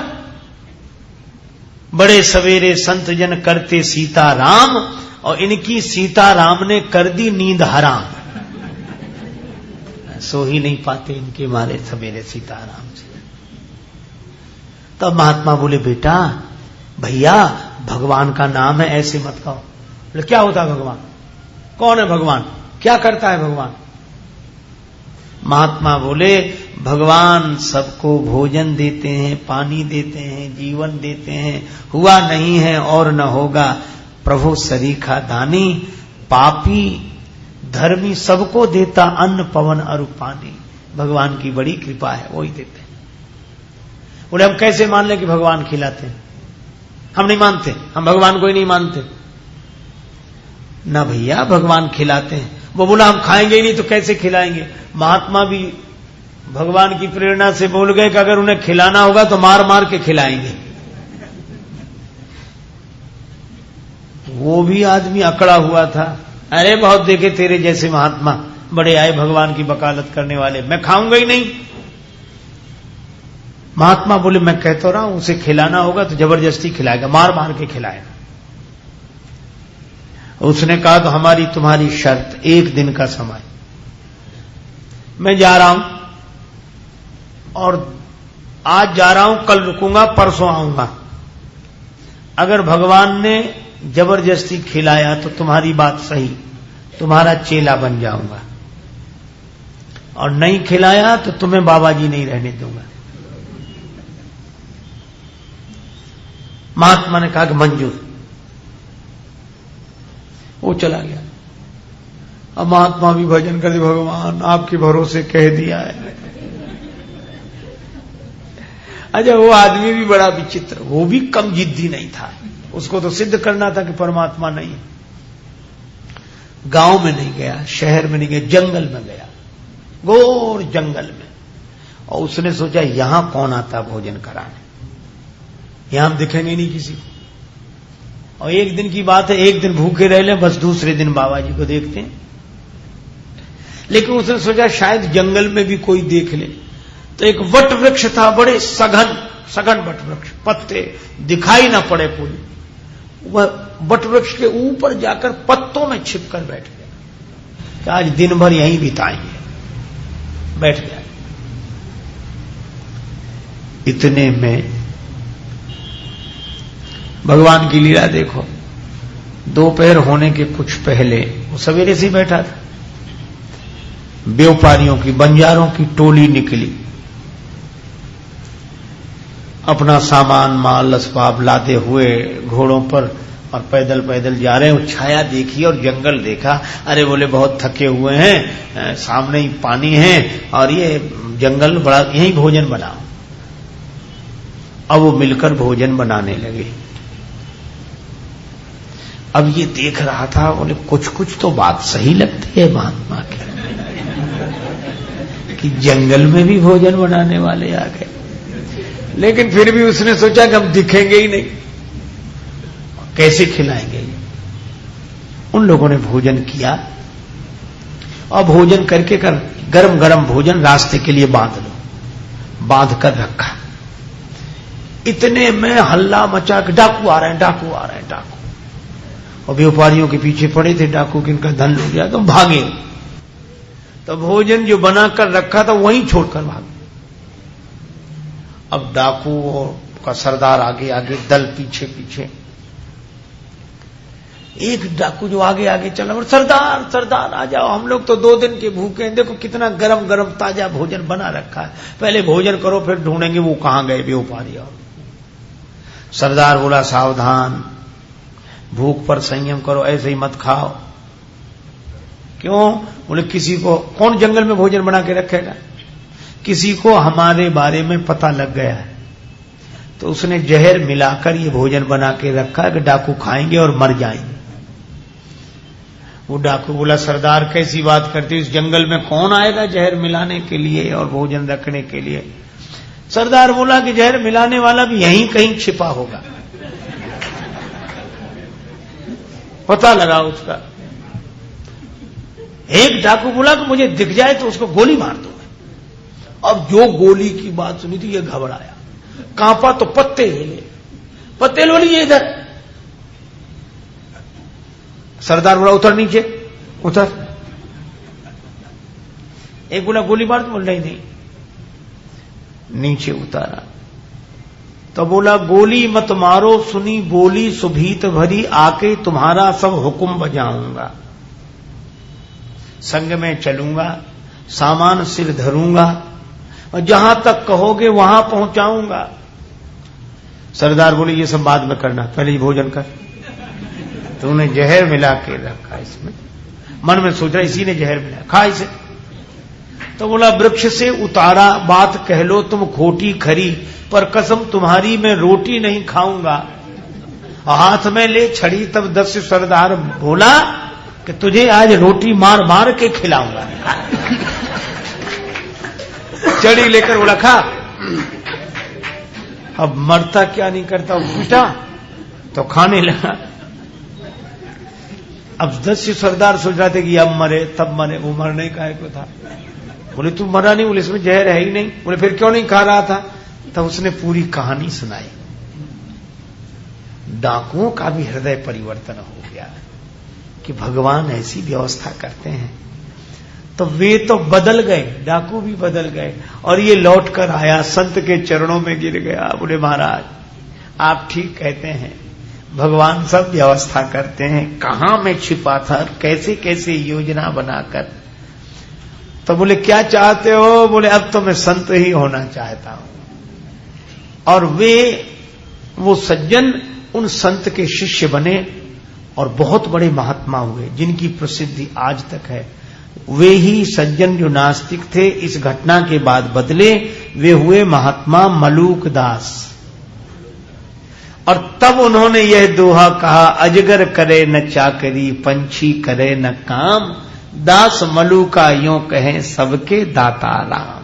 बड़े सवेरे संत जन करते सीताराम, और इनकी सीताराम ने कर दी नींद हराम। सो ही नहीं पाते इनके मारे सवेरे सीताराम से। तब महात्मा बोले बेटा भैया भगवान का नाम है, ऐसे मत कहो। बोले क्या होता है भगवान? कौन है भगवान? क्या करता है भगवान? महात्मा बोले भगवान सबको भोजन देते हैं, पानी देते हैं, जीवन देते हैं, हुआ नहीं है और न होगा। प्रभु सरीखा दानी, पापी धर्मी सबको देता अन्न पवन और पानी। भगवान की बड़ी कृपा है, वही देते हैं। बोले हम कैसे मान लें कि भगवान खिलाते हैं? हम नहीं मानते, हम भगवान को ही नहीं मानते। ना भैया भगवान खिलाते हैं। वो बोला हम खाएंगे ही नहीं तो कैसे खिलाएंगे? महात्मा भी भगवान की प्रेरणा से बोल गए कि अगर उन्हें खिलाना होगा तो मार मार के खिलाएंगे। वो भी आदमी अकड़ा हुआ था। अरे बहुत देखे तेरे जैसे महात्मा बड़े आए भगवान की वकालत करने वाले, मैं खाऊंगा ही नहीं। महात्मा बोले मैं कहता रहा हूं, उसे खिलाना होगा तो जबरदस्ती खिलाएगा, मार मार के खिलाएगा। उसने कहा तो हमारी तुम्हारी शर्त, 1 दिन का समय, मैं जा रहा हूं और आज जा रहा हूं, कल रुकूंगा, परसों आऊंगा। अगर भगवान ने जबरदस्ती खिलाया तो तुम्हारी बात सही, तुम्हारा चेला बन जाऊंगा, और नहीं खिलाया तो तुम्हें बाबा जी नहीं रहने दूंगा। महात्मा ने कहा कि मंजूर। वो चला गया। अब महात्मा भी भजन करते, भगवान आपके भरोसे कह दिया है। अच्छा वो आदमी भी बड़ा विचित्र, वो भी कम जिद्दी नहीं था, उसको तो सिद्ध करना था कि परमात्मा नहीं है। गांव में नहीं गया, शहर में नहीं गया, जंगल में गया, घोर जंगल में। और उसने सोचा यहां कौन आता भोजन कराने, यहां हम दिखेंगे नहीं किसी को। और एक दिन की बात है, एक दिन भूखे रह ले, बस दूसरे दिन बाबा जी को देखते हैं। लेकिन उसने सोचा शायद जंगल में भी कोई देख ले। तो एक वट वृक्ष था, बड़े सघन वट वृक्ष, पत्ते दिखाई ना पड़े पूरी। वह वट वृक्ष के ऊपर जाकर पत्तों में छिपकर बैठ गया कि आज दिन भर यहीं बिताएंगे। बैठ गया। इतने में भगवान की लीला देखो, दोपहर होने के कुछ पहले वो सवेरे से बैठा था, व्यापारियों की, बंजारों की टोली निकली, अपना सामान माल असबाब लादे हुए घोड़ों पर, और पैदल पैदल जा रहे हैं। वो छाया देखी और जंगल देखा। अरे बोले बहुत थके हुए हैं, सामने ही पानी है और ये जंगल बड़ा, यहीं भोजन बनाओ। अब वो मिलकर भोजन बनाने लगे। अब ये देख रहा था, बोले कुछ कुछ तो बात सही लगती है महात्मा की, कि जंगल में भी भोजन बनाने वाले आ गए। लेकिन फिर भी उसने सोचा कि हम दिखेंगे ही नहीं, कैसे खिलाएंगे। उन लोगों ने भोजन किया, और भोजन करके गरम गरम भोजन रास्ते के लिए बांध लो, बांध कर रखा। इतने में हल्ला मचा कि डाकू आ रहे हैं, डाकू आ रहे हैं, डाकू। और व्यापारियों के पीछे पड़े थे डाकू कि इनका धन लूट गया, तो भागे। तो भोजन जो बनाकर रखा था वहीं छोड़कर भाग। अब डाकू और का सरदार आगे आगे, दल पीछे पीछे। एक डाकू जो आगे आगे चला, और सरदार सरदार आ जाओ, हम लोग तो 2 दिन के भूखे हैं, देखो कितना गरम गरम ताजा भोजन बना रखा है, पहले भोजन करो फिर ढूंढेंगे वो कहां गए व्यापारी। सरदार बोला सावधान, भूख पर संयम करो, ऐसे ही मत खाओ। क्यों? बोले किसी को, कौन जंगल में भोजन बना के रखेगा, किसी को हमारे बारे में पता लग गया है तो उसने जहर मिलाकर ये भोजन बना के रखा कि डाकू खाएंगे और मर जाएंगे। वो डाकू बोला सरदार कैसी बात करती, इस जंगल में कौन आएगा जहर मिलाने के लिए और भोजन रखने के लिए। सरदार बोला कि जहर मिलाने वाला भी यहीं कहीं छिपा होगा, पता लगा उसका। एक डाकू बोला कि मुझे दिख जाए तो उसको गोली मार दो। अब जो गोली की बात सुनी थी ये घबराया, कांपा तो पत्ते हिले, पत्ते लो लिए इधर। सरदार बोला उतर नीचे, उतर। एक बोला गोली मार, तो बोल नहीं, नीचे उतारा तो बोला गोली मत मारो, सुनी बोली सुभीत भरी, आके तुम्हारा सब हुक्म बजाऊंगा, संग में चलूंगा, सामान सिर धरूंगा और जहां तक कहोगे वहां पहुंचाऊंगा। सरदार बोले ये सब बाद में करना, पहले ही भोजन कर। तूने जहर मिला के रखा इसमें, मन में सोच रहा इसी ने जहर मिला, खा इसे। तो बोला वृक्ष से उतारा, बात कह लो तुम खोटी खरी, पर कसम तुम्हारी मैं रोटी नहीं खाऊंगा। हाथ में ले छड़ी, तब दस्यु सरदार बोला कि तुझे आज रोटी मार मार के खिलाऊंगा। छड़ी लेकर बोला खा। अब मरता क्या नहीं करता, उठा तो खाने लगा। अब दस्यु सरदार सोच रहा था कि अब मरे तब मरे, वो मरने का को था। बोले तू मरा नहीं, बोले इसमें जहर है ही नहीं। बोले फिर क्यों नहीं खा रहा था? तब उसने पूरी कहानी सुनाई। डाकुओं का भी हृदय परिवर्तन हो गया कि भगवान ऐसी व्यवस्था करते हैं। तो वे तो बदल गए, डाकू भी बदल गए, और ये लौट कर आया, संत के चरणों में गिर गया। बोले महाराज आप ठीक कहते हैं, भगवान सब व्यवस्था करते हैं, कहां मैं छिपा था, कैसे कैसे योजना बनाकर। तो बोले क्या चाहते हो? बोले अब तो मैं संत ही होना चाहता हूं। और वो सज्जन उन संत के शिष्य बने और बहुत बड़े महात्मा हुए, जिनकी प्रसिद्धि आज तक है। वे ही सज्जन जो नास्तिक थे इस घटना के बाद बदले, वे हुए महात्मा मलूक दास। और तब उन्होंने यह दोहा कहा, अजगर करे न चाकरी, पंछी करे न काम, दास मलूका यों कहें सबके दाता राम।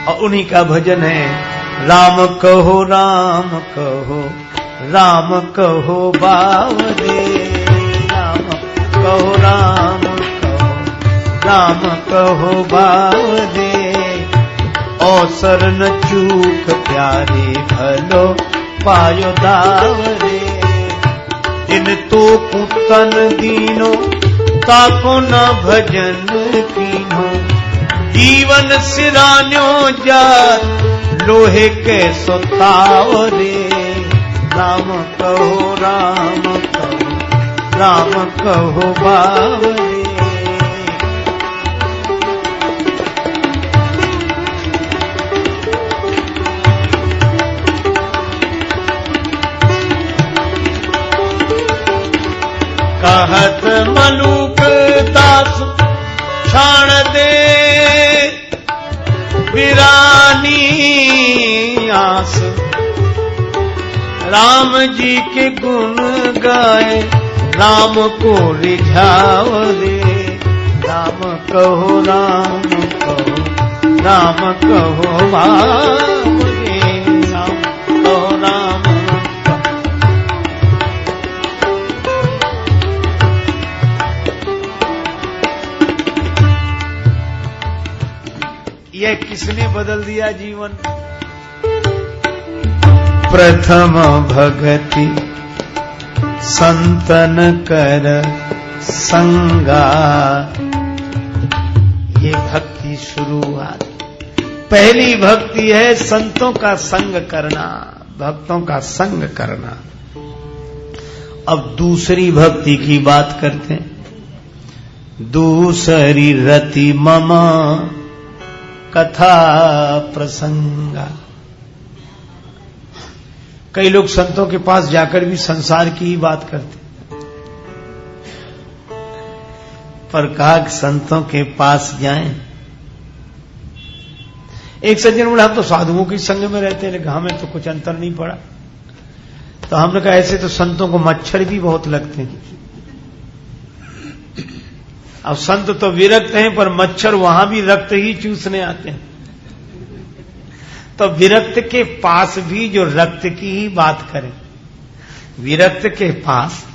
और उन्हीं का भजन है, राम कहो राम कहो, राम कहो बावरे, राम कहो राम कहो, राम कहो बावरे, अवसर न चूक प्यारे, भलो पायो दावरे। जिन तो कुतन दीनो, ताको न भजन कीनो, जीवन सिरान्यो जात, लोहे के सुतावरे। राम कहो राम कहो, राम कहो बावरे। कहत मलूक दास छाण दे, वीरानी आस, राम जी के गुण गाए, राम को रिझाव दे। राम कहो राम कहो, राम कहो बावरे, राम कहो राम। यह किसने बदल दिया जीवन? प्रथम भगति संतन कर संगा, शुरुआत। पहली भक्ति है संतों का संग करना, भक्तों का संग करना। अब दूसरी भक्ति की बात करते हैं। दूसरी रति मम कथा प्रसंगा। कई लोग संतों के पास जाकर भी संसार की ही बात करते, पर कहा कि संतों के पास जाएं। एक सज्जन बोला हम तो साधुओं के संग में रहते हैं, लेकिन हमें तो कुछ अंतर नहीं पड़ा। तो हमने कहा ऐसे तो संतों को मच्छर भी बहुत लगते हैं। अब संत तो विरक्त हैं, पर मच्छर वहां भी रक्त ही चूसने आते हैं। तो विरक्त के पास भी जो रक्त की ही बात करें, विरक्त के पास,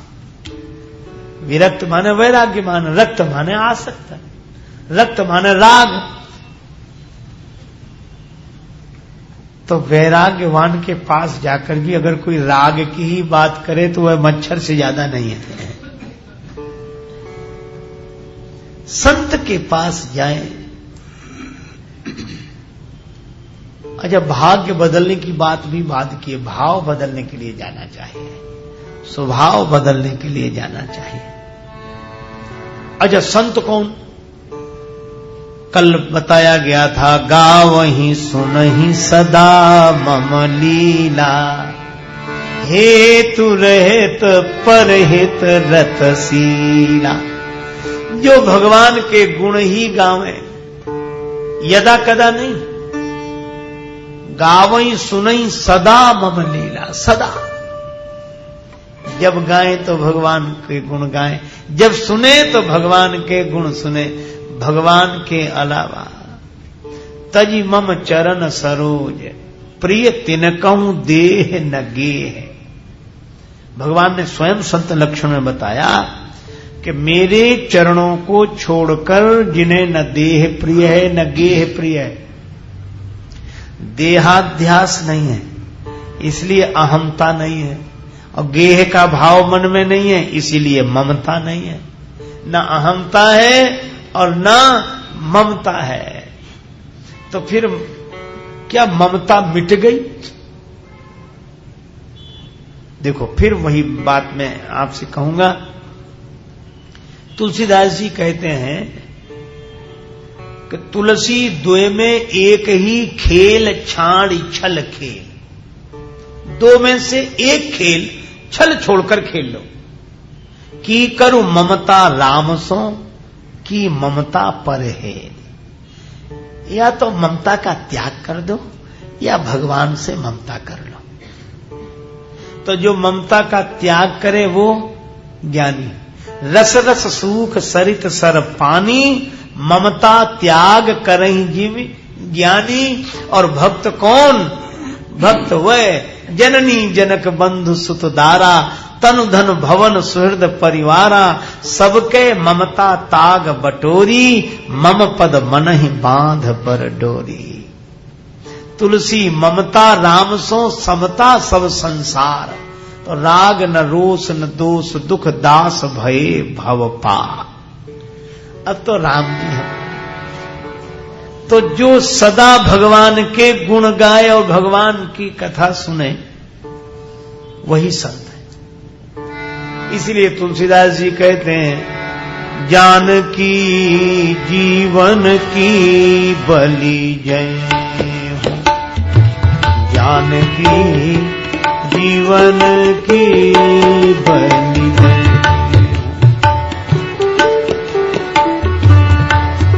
विरक्त माने वैराग्य माने, रक्त माने आसक्त, रक्त माने राग। तो वैराग्यवान के पास जाकर भी अगर कोई राग की ही बात करे तो वह मच्छर से ज्यादा नहीं है। संत के पास जाए। अच्छा, भाग्य बदलने की बात भी बात की है। भाव बदलने के लिए जाना चाहिए, स्वभाव बदलने के लिए जाना चाहिए। अच्छा, संत कौन? कल बताया गया था, गावहीं सुनहीं सदा मम लीला, हेतु रहित परहित रतशीला। जो भगवान के गुण ही गावे, यदा कदा नहीं। गावहीं सुनहीं सदा मम लीला, सदा। जब गाएं तो भगवान के गुण गाएं, जब सुने तो भगवान के गुण सुने। भगवान के अलावा तजी मम चरण सरोज, प्रिय तिनकहूं देह न गेह। भगवान ने स्वयं संत लक्षण में बताया कि मेरे चरणों को छोड़कर जिन्हें न देह प्रिय है न गेह प्रिय है। देहाध्यास नहीं है, इसलिए अहमता नहीं है, और गेह का भाव मन में नहीं है, इसीलिए ममता नहीं है। न अहमता है और न ममता है। तो फिर क्या ममता मिट गई? देखो, फिर वही बात मैं आपसे कहूंगा। तुलसीदास जी कहते हैं कि तुलसी द्वय में एक ही खेल छाड़ छल खेल। दो में से एक खेल छल छोड़कर खेल लो। की करूं ममता राम सो, की ममता पर है। या तो ममता का त्याग कर दो या भगवान से ममता कर लो। तो जो ममता का त्याग करे वो ज्ञानी। रस रस सूख सरित सर पानी, ममता त्याग करहीं जीव ज्ञानी। और भक्त कौन? भक्त वह जननी जनक बंधु सुत दारा, तनु धन भवन सुहृद परिवारा। सबके ममता ताग बटोरी, मम पद मनहि बांध पर डोरी। तुलसी ममता राम सो, समता सब संसार। तो राग न रोष न दोष, दुख दास भये भव पार। अब तो राम जी है। तो जो सदा भगवान के गुण गाए और भगवान की कथा सुने, वही संत है। इसलिए तुलसीदास जी कहते हैं, जानकी जीवन की बलि जय हो, जानकी जीवन की बलि जय हो।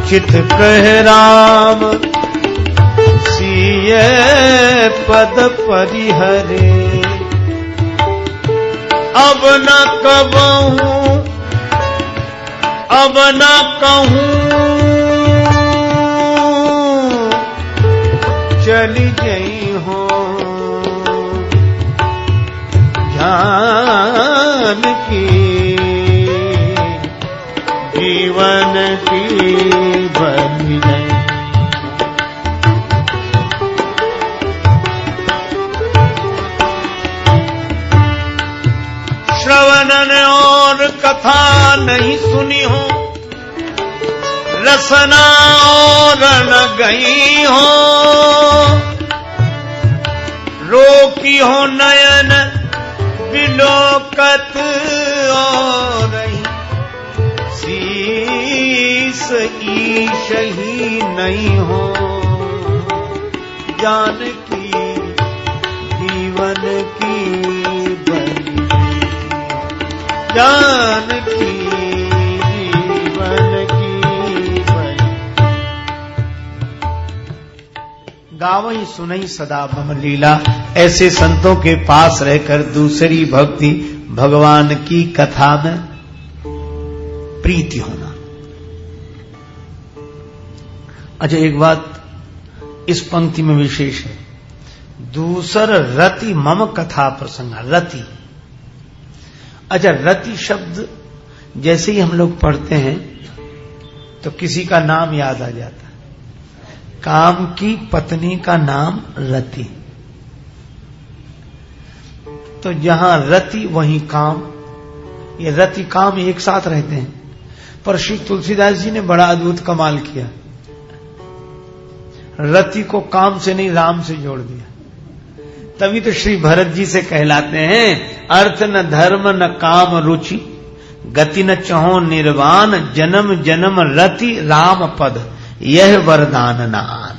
चित कह राम सिय पद परिहरे, अब न कबहूं अब न कहूं चली गई हो, जानकी जीवन की बलि जय। श्रवणन और कथा नहीं सुनी हो, रसना और न गई हो, रोकी हो नयन बिलोकत और शीस ईश ही नहीं हो, जानकी जीवन की बलि, जानकी जीवन की बलि। गावई सुनई सदा मम लीला, ऐसे संतों के पास रहकर दूसरी भक्ति भगवान की कथा में प्रीति होना। अच्छा, एक बात इस पंक्ति में विशेष है, दूसर रति मम कथा प्रसंग। रति, अच्छा रति शब्द जैसे ही हम लोग पढ़ते हैं तो किसी का नाम याद आ जाता है। काम की पत्नी का नाम रति, तो जहां रति वहीं काम, ये रति काम एक साथ रहते हैं। पर श्री तुलसीदास जी ने बड़ा अद्भुत कमाल किया, रति को काम से नहीं राम से जोड़ दिया। तभी तो श्री भरत जी से कहलाते हैं, अर्थ न धर्म न काम रुचि, गति न चहो निर्वाण, जन्म जन्म रति राम पद, यह वरदान न आन।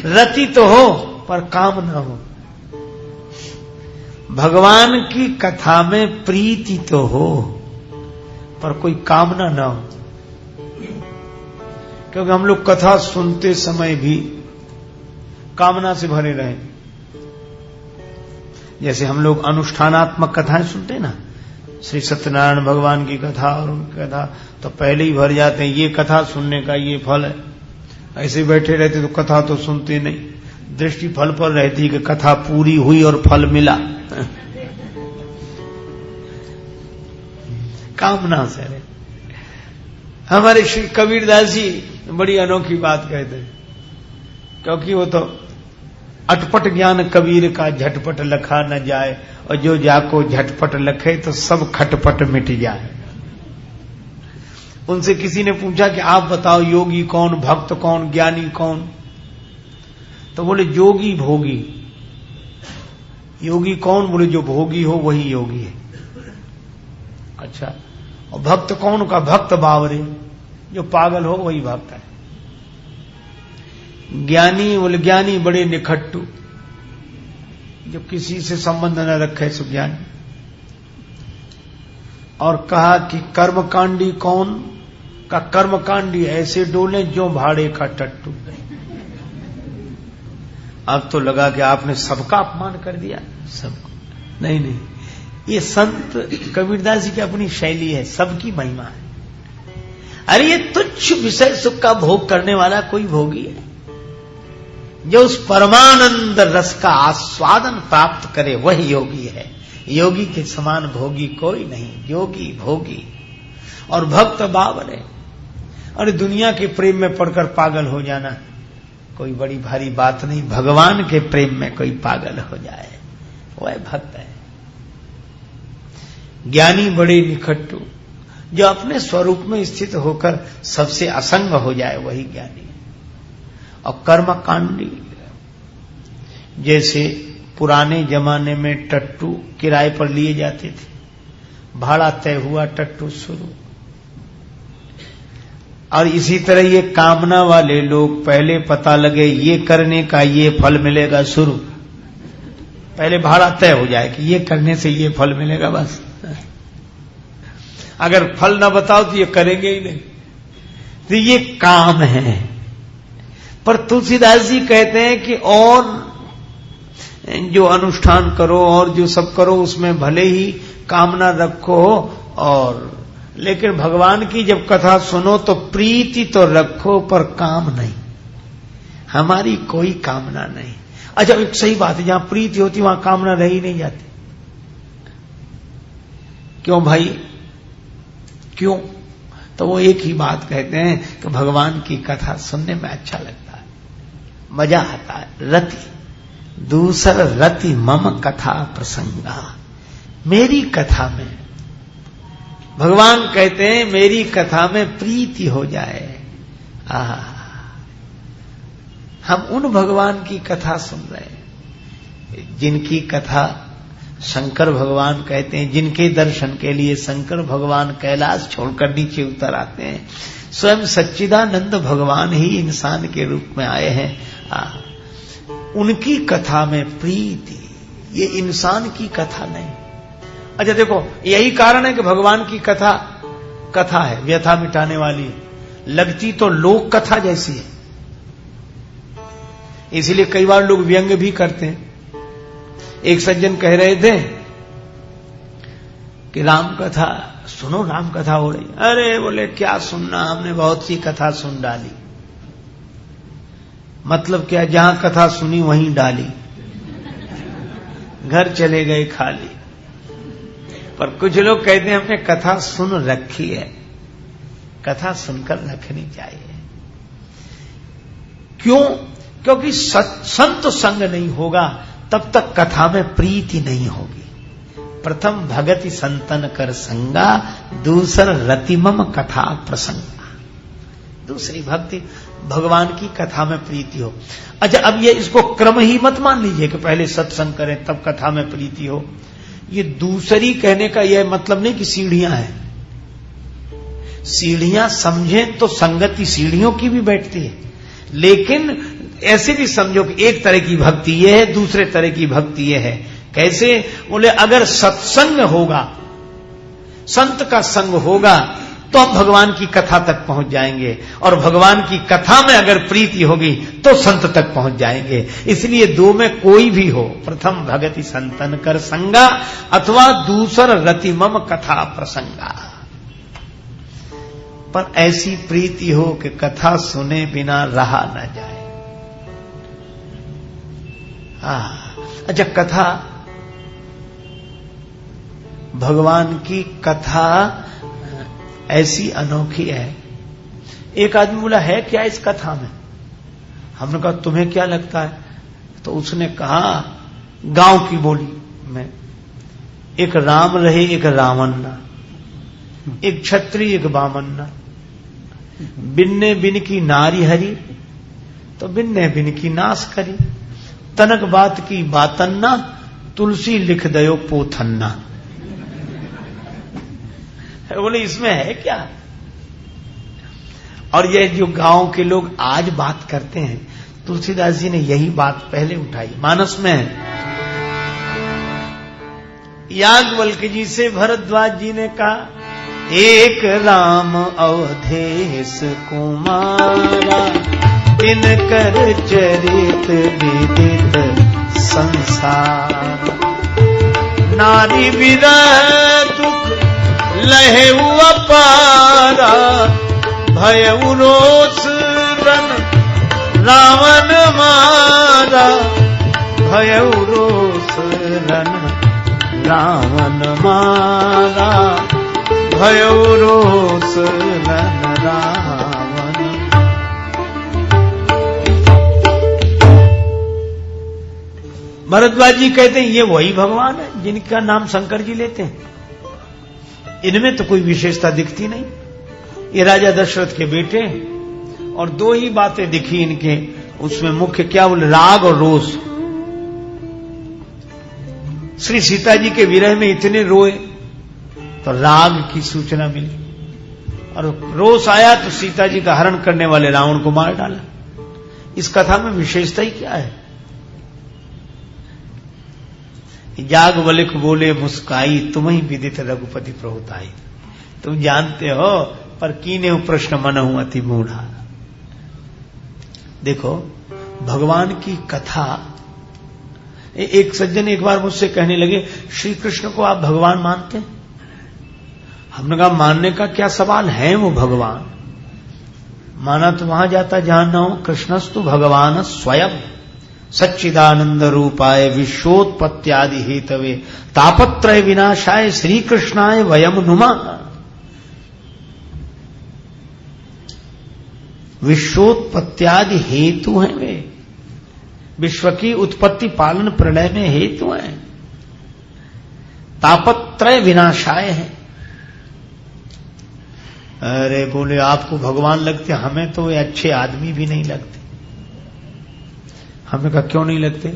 रति तो हो पर काम न हो। भगवान की कथा में प्रीति तो हो पर कोई कामना न हो, क्योंकि हम लोग कथा सुनते समय भी कामना से भरे रहे। जैसे हम लोग अनुष्ठानात्मक कथाएं सुनते ना, श्री सत्यनारायण भगवान की कथा और उनकी कथा, तो पहले ही भर जाते हैं, ये कथा सुनने का ये फल है। ऐसे बैठे रहते तो कथा तो सुनते नहीं, दृष्टि फल पर रहती कि कथा पूरी हुई और फल मिला। कामना से रहे। हमारे श्री कबीरदास जी बड़ी अनोखी बात कहते हैं, क्योंकि वो तो अटपट ज्ञान कबीर का झटपट लखा न जाए, और जो जाको झटपट लखे तो सब खटपट मिट जाए। उनसे किसी ने पूछा कि आप बताओ योगी कौन, भक्त कौन, ज्ञानी कौन? तो बोले जोगी भोगी। योगी कौन? बोले जो भोगी हो वही योगी है। अच्छा, और भक्त कौन? का भक्त बावरे, जो पागल हो वही भक्त है। ज्ञानी? बोले ज्ञानी बड़े निखट्टू, जो किसी से संबंध न रखे सो ज्ञानी। और कहा कि कर्मकांडी कौन? का कर्मकांडी ऐसे डोले जो भाड़े का टट्टू। अब तो लगा कि आपने सबका अपमान कर दिया, सबको। नहीं नहीं, ये संत कबीरदास जी की अपनी शैली है, सबकी महिमा है। अरे ये तुच्छ विषय सुख का भोग करने वाला कोई भोगी है, जो उस परमानंद रस का आस्वादन प्राप्त करे वही योगी है। योगी के समान भोगी कोई नहीं, योगी भोगी और भक्त बावरे। और दुनिया के प्रेम में पड़कर पागल हो जाना कोई बड़ी भारी बात नहीं, भगवान के प्रेम में कोई पागल हो जाए वह भक्त है। ज्ञानी बड़े निखट्टू, जो अपने स्वरूप में स्थित होकर सबसे असंग हो जाए वही ज्ञानी है। और कर्मकांडी, जैसे पुराने जमाने में टट्टू किराए पर लिए जाते थे, भाड़ा तय हुआ, टट्टू शुरू। और इसी तरह ये कामना वाले लोग पहले पता लगे ये करने का ये फल मिलेगा शुरू, पहले भाड़ा तय हो जाए कि ये करने से ये फल मिलेगा, बस। अगर फल ना बताओ तो ये करेंगे ही नहीं, तो ये काम है। पर तुलसीदास जी कहते हैं कि और जो अनुष्ठान करो और जो सब करो उसमें भले ही कामना रखो, और लेकिन भगवान की जब कथा सुनो तो प्रीति तो रखो पर काम नहीं, हमारी कोई कामना नहीं। अच्छा, एक सही बात है, जहां प्रीति होती वहां कामना रह ही नहीं जाती। क्यों भाई, क्यों? तो वो एक ही बात कहते हैं कि भगवान की कथा सुनने में अच्छा लगता है, मजा आता है। रति, दूसर रति मम कथा प्रसंगा, मेरी कथा में भगवान कहते हैं मेरी कथा में प्रीति हो जाए। हम उन भगवान की कथा सुन रहे हैं जिनकी कथा शंकर भगवान कहते हैं, जिनके दर्शन के लिए शंकर भगवान कैलाश छोड़कर नीचे उतर आते हैं। स्वयं सच्चिदानंद भगवान ही इंसान के रूप में आए हैं। उनकी कथा में प्रीति, ये इंसान की कथा नहीं। अच्छा देखो, यही कारण है कि भगवान की कथा है, व्यथा मिटाने वाली, लगती तो लोक कथा जैसी है। इसीलिए कई बार लोग व्यंग भी करते हैं। एक सज्जन कह रहे थे कि राम कथा सुनो, राम कथा हो रही। अरे बोले क्या सुनना, हमने बहुत सी कथा सुन डाली। मतलब क्या, जहां कथा सुनी वहीं डाली, घर चले गए खाली। पर कुछ लोग कहते हैं हमने कथा सुन रखी है, कथा सुनकर रखनी चाहिए। क्यों? क्योंकि संत संग नहीं होगा तब तक कथा में प्रीति नहीं होगी। प्रथम भगति संतन कर संगा, दूसर रतिमम कथा प्रसंगा। दूसरी भक्ति भगवान की कथा में प्रीति हो। अच्छा, अब ये इसको क्रम ही मत मान लीजिए कि पहले सत्संग करें तब कथा में प्रीति हो। ये दूसरी कहने का यह मतलब नहीं कि सीढ़ियां हैं। सीढ़ियां समझें तो संगति सीढ़ियों की भी बैठती है, लेकिन ऐसे भी समझो कि एक तरह की भक्ति यह है, दूसरे तरह की भक्ति यह है। कैसे? बोले अगर सत्संग होगा, संत का संग होगा तो हम भगवान की कथा तक पहुंच जाएंगे, और भगवान की कथा में अगर प्रीति होगी तो संत तक पहुंच जाएंगे। इसलिए दो में कोई भी हो, प्रथम भगति संतन कर संगा अथवा दूसर रतिमम कथा प्रसंगा। पर ऐसी प्रीति हो कि कथा सुने बिना रहा न जाए। अच्छा, कथा, भगवान की कथा ऐसी अनोखी है। एक आदमी बोला है क्या इस कथा में? हमने कहा तुम्हें क्या लगता है? तो उसने कहा गांव की बोली में, एक राम रहे एक रावण, एक क्षत्रिय एक बामन्ना, बिन्ने बिन की नारी हरी तो बिन्ने बिन की नाश करी, तनक बात की बातन्ना तुलसी लिख दयो पोथन्ना। बोले इसमें है क्या? और ये जो गांव के लोग आज बात करते हैं, तुलसीदास जी ने यही बात पहले उठाई। मानस में याज्ञवल्क्य जी से भरद्वाज जी ने कहा, एक राम अवधेश कुमारा, तिनकर चरित विदित संसार, नारी विरह दुख लहेउ अपारा, भयउ रोष रन रावण मारा, भयउ रोष रन रावण मारा, भयउ रोष रन रावण। भरद्वाज जी कहते हैं ये वही भगवान है जिनका नाम शंकर जी लेते हैं। इनमें तो कोई विशेषता दिखती नहीं। ये राजा दशरथ के बेटे, और दो ही बातें दिखी इनके, उसमें मुख्य क्या बोले, राग और रोष। श्री सीता जी के विरह में इतने रोए तो राग की सूचना मिली, और रोष आया तो सीता जी का हरण करने वाले रावण को मार डाला। इस कथा में विशेषता ही क्या है? याज्ञवल्क्य बोले मुस्काई, तुम ही विदित रघुपति प्रभुताई। तुम जानते हो पर कीने प्रश्न मनहु अति मूढ़ा। देखो भगवान की कथा, एक सज्जन एक बार मुझसे कहने लगे, श्री कृष्ण को आप भगवान मानते हैं? हमने कहा मानने का क्या सवाल है, वो भगवान। माना तो वहां जाता जहां न हो। कृष्णस्तु भगवान स्वयं सच्चिदानंद रूपाय विश्वोत्पत्त्यादि हेतवे तापत्रय विनाशाय श्री कृष्णाय वयम नुमः। विश्वोत्पत्त्यादि हेतु हैं वे, विश्व की उत्पत्ति पालन प्रलय में हेतु हैं। तापत्रय विनाशाय है, अरे बोले आपको भगवान लगते, हमें तो ये अच्छे आदमी भी नहीं लगते। हमने कहा क्यों नहीं लगते?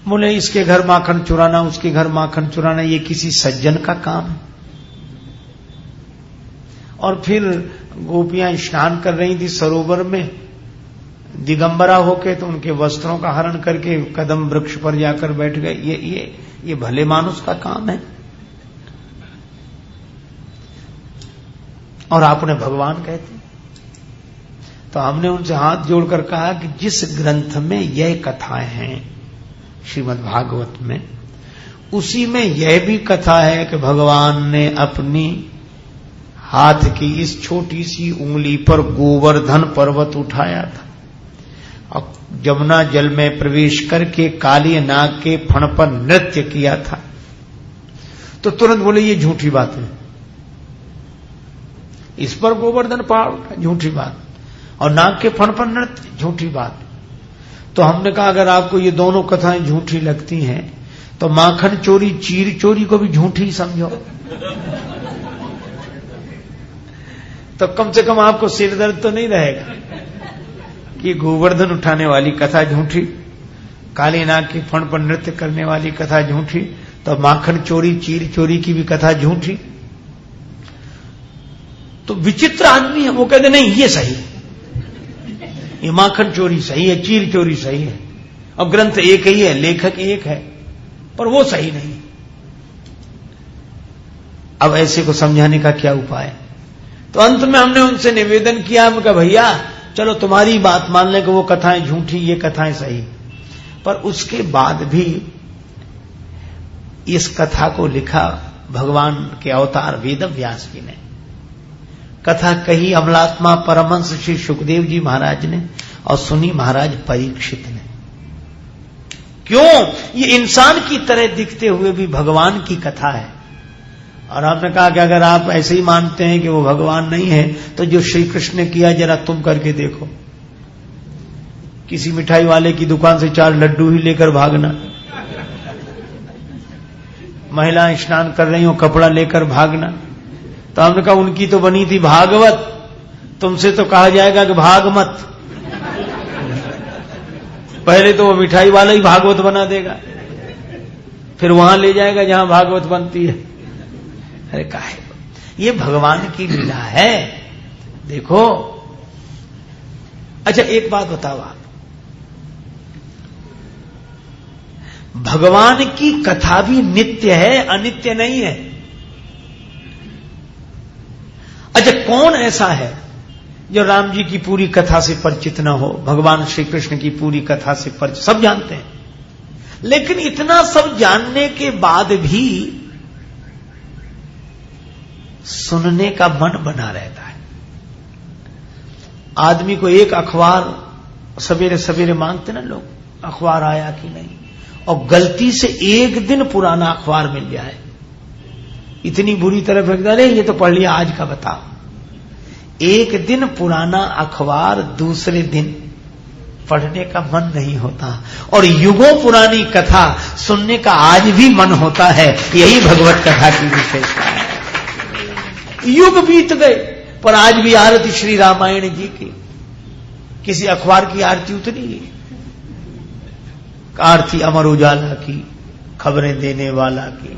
बोले इसके घर माखन चुराना, उसके घर माखन चुराना, ये किसी सज्जन का काम है। और फिर गोपियां स्नान कर रही थी सरोवर में दिगंबरा होके, तो उनके वस्त्रों का हरण करके कदम वृक्ष पर जाकर बैठ गए। ये भले मानुष का काम है। और आपने भगवान कहते। तो हमने उनसे हाथ जोड़कर कहा कि जिस ग्रंथ में यह कथाएं हैं श्रीमद् भागवत में, उसी में यह भी कथा है कि भगवान ने अपनी हाथ की इस छोटी सी उंगली पर गोवर्धन पर्वत उठाया था और जमुना जल में प्रवेश करके काली नाग के फण पर नृत्य किया था। तो तुरंत बोले ये झूठी बात है, इस पर गोवर्धन पहाड़ उठा, झूठी बात, और नाग के फण पर नृत्य, झूठी बात। तो हमने कहा अगर आपको ये दोनों कथाएं झूठी लगती हैं तो माखन चोरी चीर चोरी को भी झूठी समझो, तो कम से कम आपको सिर दर्द तो नहीं रहेगा कि गोवर्धन उठाने वाली कथा झूठी, काली नाग के फण पर नृत्य करने वाली कथा झूठी, तो माखन चोरी चीर चोरी की भी कथा झूठी। तो विचित्र आदमी है, वो कहते नहीं ये सही है, ये माखन चोरी सही है, चीर चोरी सही है, और ग्रंथ एक ही है, लेखक एक है, पर वो सही नहीं। अब ऐसे को समझाने का क्या उपाय? तो अंत में हमने उनसे निवेदन किया, हम कहा भैया चलो तुम्हारी बात मान लें कि वो कथाएं झूठी, ये कथाएं सही, पर उसके बाद भी इस कथा को लिखा भगवान के अवतार वेद व्यास जी ने। कथा कही अमलात्मा परमहंस श्री सुखदेव जी महाराज ने और सुनी महाराज परीक्षित ने। क्यों? ये इंसान की तरह दिखते हुए भी भगवान की कथा है। और आपने कहा कि अगर आप ऐसे ही मानते हैं कि वो भगवान नहीं है, तो जो श्री कृष्ण ने किया जरा तुम करके देखो। किसी मिठाई वाले की दुकान से 4 लड्डू ही लेकर भागना, महिलाएं स्नान कर रही हो कपड़ा लेकर भागना। तो हमने कहा उनकी तो बनी थी भागवत, तुमसे तो कहा जाएगा कि भाग मत। पहले तो वो मिठाई वाला ही भागवत बना देगा, फिर वहां ले जाएगा जहां भागवत बनती है। अरे काहे, ये भगवान की लीला है। देखो अच्छा एक बात बताओ आप, भगवान की कथा भी नित्य है, अनित्य नहीं है। अच्छा कौन ऐसा है जो राम जी की पूरी कथा से परिचित न हो, भगवान श्री कृष्ण की पूरी कथा से परिचित? सब जानते हैं, लेकिन इतना सब जानने के बाद भी सुनने का मन बना रहता है। आदमी को एक अखबार सवेरे सवेरे मांगते ना लोग, अखबार आया कि नहीं, और गलती से एक दिन पुराना अखबार मिल जाए, इतनी बुरी तरह फेंकता, अरे ये तो पढ़ लिया, आज का बताओ। एक दिन पुराना अखबार दूसरे दिन पढ़ने का मन नहीं होता, और युगों पुरानी कथा सुनने का आज भी मन होता है। यही भगवत कथा की विशेषता है। युग बीत गए पर आज भी आरती श्री रामायण जी की, किसी अखबार की आरती उतरी है? आरती अमर उजाला की, खबरें देने वाला की,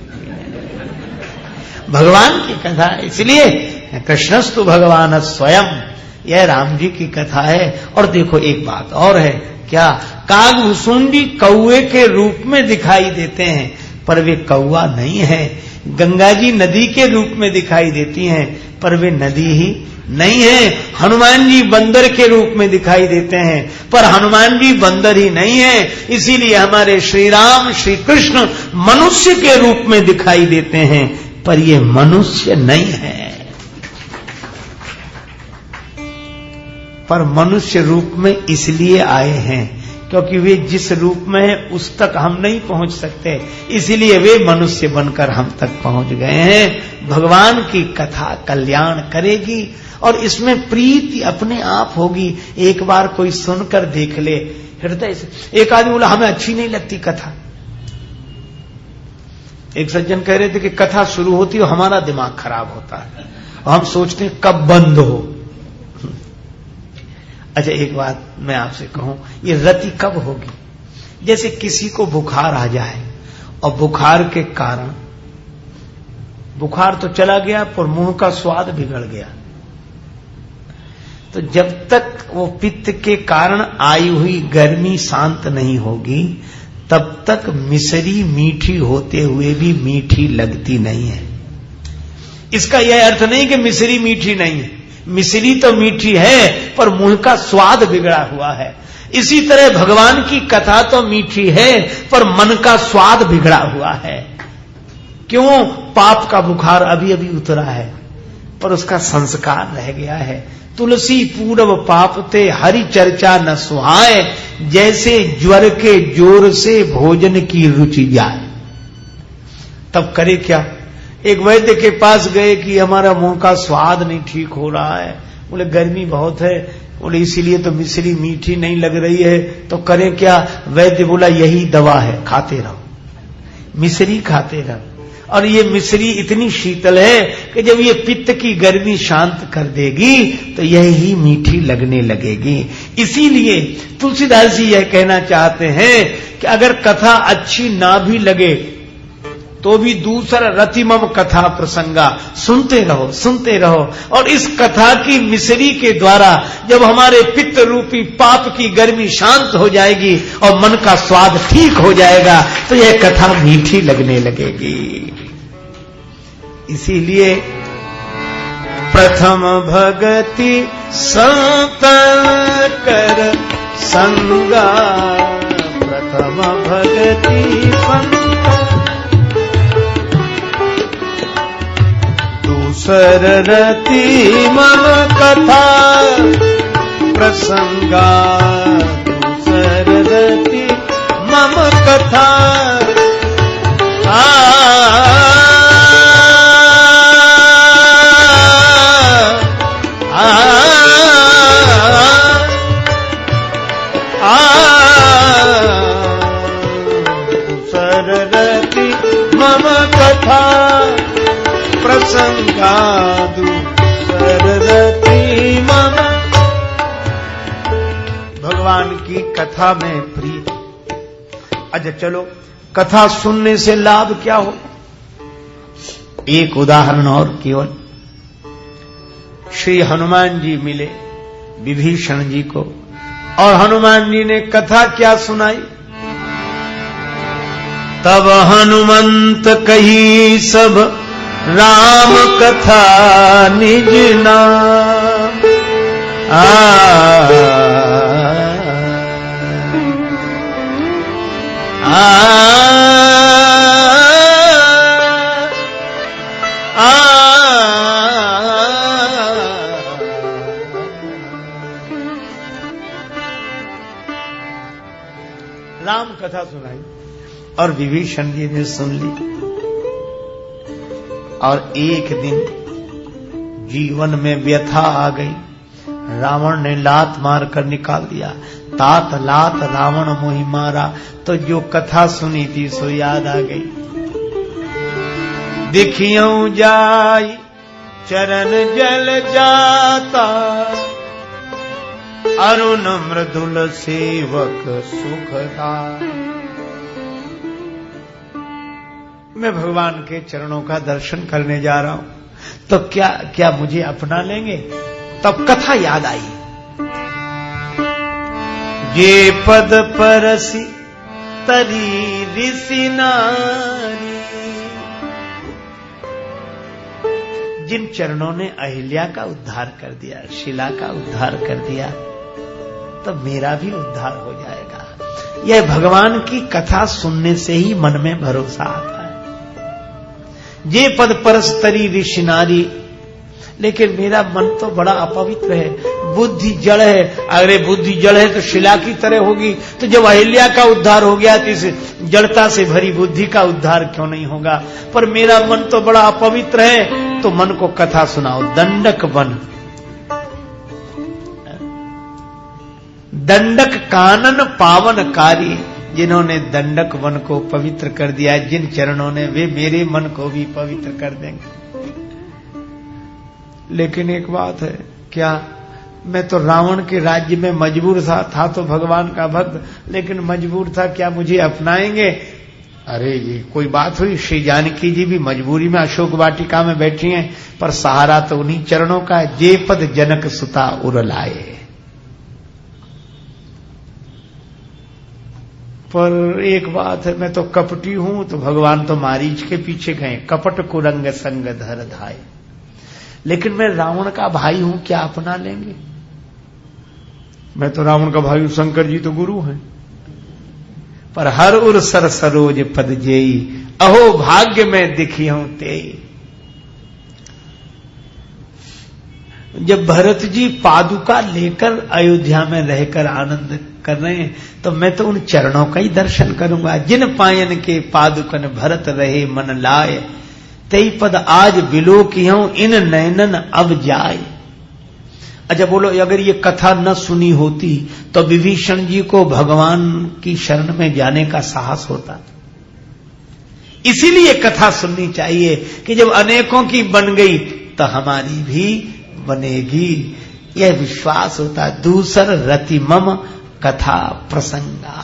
भगवान की कथा। इसलिए कृष्णस्तु भगवान स्वयं, यह राम जी की कथा है। और देखो एक बात और है, क्या? कागभुसुंडी कौए के रूप में दिखाई देते हैं, पर वे कौआ नहीं है। गंगा जी नदी के रूप में दिखाई देती हैं, पर वे नदी ही नहीं है। हनुमान जी बंदर के रूप में दिखाई देते हैं, पर हनुमान जी बंदर ही नहीं है। इसीलिए हमारे श्री राम श्री कृष्ण मनुष्य के रूप में दिखाई देते हैं, पर ये मनुष्य नहीं है। पर मनुष्य रूप में इसलिए आए हैं क्योंकि वे जिस रूप में है उस तक हम नहीं पहुंच सकते, इसीलिए वे मनुष्य बनकर हम तक पहुंच गए हैं। भगवान की कथा कल्याण करेगी और इसमें प्रीति अपने आप होगी। एक बार कोई सुनकर देख ले हृदय से। एक आदमी बोला हमें अच्छी नहीं लगती कथा। एक सज्जन कह रहे थे कि कथा शुरू होती है हमारा दिमाग खराब होता है, हम सोचते हैं कब बंद हो। अच्छा एक बात मैं आपसे कहूं, ये रति कब होगी? जैसे किसी को बुखार आ जाए और बुखार के कारण बुखार तो चला गया पर मुंह का स्वाद बिगड़ गया, तो जब तक वो पित्त के कारण आई हुई गर्मी शांत नहीं होगी तब तक मिश्री मीठी होते हुए भी मीठी लगती नहीं है। इसका यह अर्थ नहीं कि मिश्री मीठी नहीं है, मिश्री तो मीठी है पर मुंह का स्वाद बिगड़ा हुआ है। इसी तरह भगवान की कथा तो मीठी है पर मन का स्वाद बिगड़ा हुआ है। क्यों? पाप का बुखार अभी अभी उतरा है पर उसका संस्कार रह गया है। तुलसी पूर्व पाप ते हरि चर्चा न सुहाए, जैसे ज्वर के जोर से भोजन की रुचि जाए। तब करे क्या? एक वैद्य के पास गए कि हमारा मुंह का स्वाद नहीं ठीक हो रहा है। बोले गर्मी बहुत है, बोले इसीलिए तो मिश्री मीठी नहीं लग रही है, तो करे क्या? वैद्य बोला यही दवा है, खाते रहो, मिश्री खाते रहो। और ये मिश्री इतनी शीतल है कि जब ये पित्त की गर्मी शांत कर देगी तो यही मीठी लगने लगेगी। इसीलिए तुलसीदास जी यह कहना चाहते हैं कि अगर कथा अच्छी ना भी लगे तो भी दूसरा रतिमम कथा प्रसंगा, सुनते रहो सुनते रहो। और इस कथा की मिश्री के द्वारा जब हमारे पित्त रूपी पाप की गर्मी शांत हो जाएगी और मन का स्वाद ठीक हो जाएगा तो यह कथा मीठी लगने लगेगी। इसीलिए प्रथम भगति संत कर संगा, प्रथम भगति संत दूसर रति मम कथा प्रसंगा, दूसर रति मम कथा। दूसर रति मम कथा प्रसंगादु सररति मम। भगवान की कथा में प्रीति। अच्छा चलो, कथा सुनने से लाभ क्या हो? एक उदाहरण और केवल। श्री हनुमान जी मिले विभीषण जी को और हनुमान जी ने कथा क्या सुनाई? तब हनुमंत कही सब राम कथा निज नाम। राम कथा सुनाई और विभीषण जी ने सुन ली। और एक दिन जीवन में व्यथा आ गई, रावण ने लात मार कर निकाल दिया। तात लात रावण मोहि मारा, तो जो कथा सुनी थी सो याद आ गई। देखियो जाई चरण जल जाता, अरुण मृदुल सेवक सुखदा। मैं भगवान के चरणों का दर्शन करने जा रहा हूं तो क्या मुझे अपना लेंगे? तब कथा याद आई। जे पद परसी तरी ऋषि नारी, जिन चरणों ने अहिल्या का उद्धार कर दिया, शिला का उद्धार कर दिया, तो मेरा भी उद्धार हो जाएगा। यह भगवान की कथा सुनने से ही मन में भरोसा आता है। जे पद परस तरी ऋषि नारी, लेकिन मेरा मन तो बड़ा अपवित्र है, बुद्धि जड़ है। अरे बुद्धि जड़ है तो शिला की तरह होगी, तो जब अहिल्या का उद्धार हो गया तो इस जड़ता से भरी बुद्धि का उद्धार क्यों नहीं होगा? पर मेरा मन तो बड़ा अपवित्र है, तो मन को कथा सुनाओ। दंडक वन, दंडक कानन पावनकारी, जिन्होंने दंडक वन को पवित्र कर दिया, जिन चरणों ने, वे मेरे मन को भी पवित्र कर देंगे। लेकिन एक बात है, क्या मैं तो रावण के राज्य में मजबूर था तो भगवान का भक्त, लेकिन मजबूर था, क्या मुझे अपनाएंगे? अरे ये कोई बात हुई? श्री जानकी जी भी मजबूरी में अशोक वाटिका में बैठी हैं, पर सहारा तो उन्हीं चरणों का है। जे पद जनक सुता उर लाए। पर एक बात है, मैं तो कपटी हूं, तो भगवान तो मारीच के पीछे गए, कपट कुरंग संग धर धाय। लेकिन मैं रावण का भाई हूं, क्या अपना लेंगे? मैं तो रावण का भाई हूं, शंकर जी तो गुरु हैं। पर हर उर सर सरोज पद जेई, अहो भाग्य में दिखी हूं तेई। जब भरत जी पादुका लेकर अयोध्या में रहकर आनंद कर रहे हैं, तो मैं तो उन चरणों का ही दर्शन करूंगा। जिन पायन के पादुकन भरत रहे मन लाए, तेई पद आज बिलो की हूं इन नैनन अब जाए। अच्छा बोलो, अगर ये कथा न सुनी होती तो विभीषण जी को भगवान की शरण में जाने का साहस होता। इसीलिए कथा सुननी चाहिए कि जब अनेकों की बन गई तो हमारी भी बनेगी, यह विश्वास होता। दूसर रति मम कथा प्रसंगा।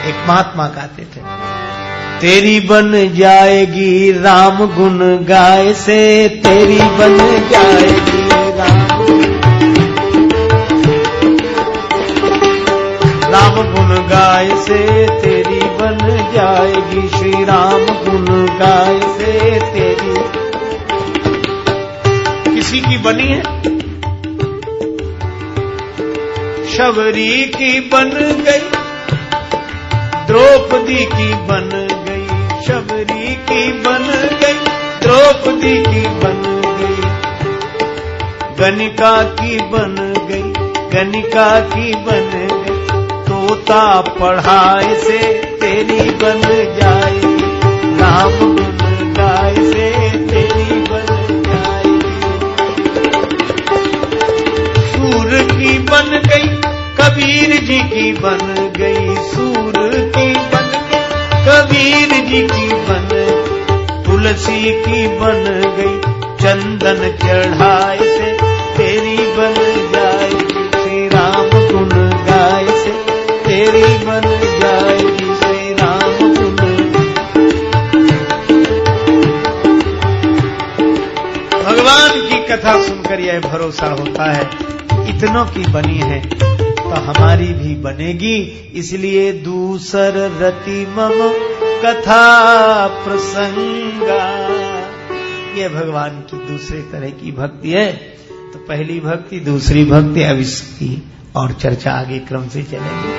एक महात्मा गाते थे, तेरी बन जाएगी राम गुण गाय से, तेरी बन जाएगी राम गुण गाय से, तेरी बन जाएगी श्री राम गुण गाय से तेरी। किसी की बनी है? शबरी की बन गई, द्रौपदी की बन गई, शबरी की बन गई, द्रौपदी की बन गई, गणिका की बन गई, गणिका की बन गई, तोता पढ़ाए से तेरी बन जाएगी, राम गुण गाय से तेरी बन जाएगी। सूर की बन गई, कबीर जी की बन गई, सूर की बन गई, कबीर जी की बन गई, तुलसी की बन गई, चंदन चढ़ाए से तेरी बन जाएगी, श्री राम गुण गाय से तेरी बन जाएगी, श्री राम गुण। भगवान की कथा सुनकर यह भरोसा होता है, इतनों की बनी है तो हमारी भी बनेगी। इसलिए दूसर रति मम कथा प्रसंगा। यह भगवान की दूसरे तरह की भक्ति है। तो पहली भक्ति, दूसरी भक्ति, अब इसकी और चर्चा आगे क्रम से चलेगी।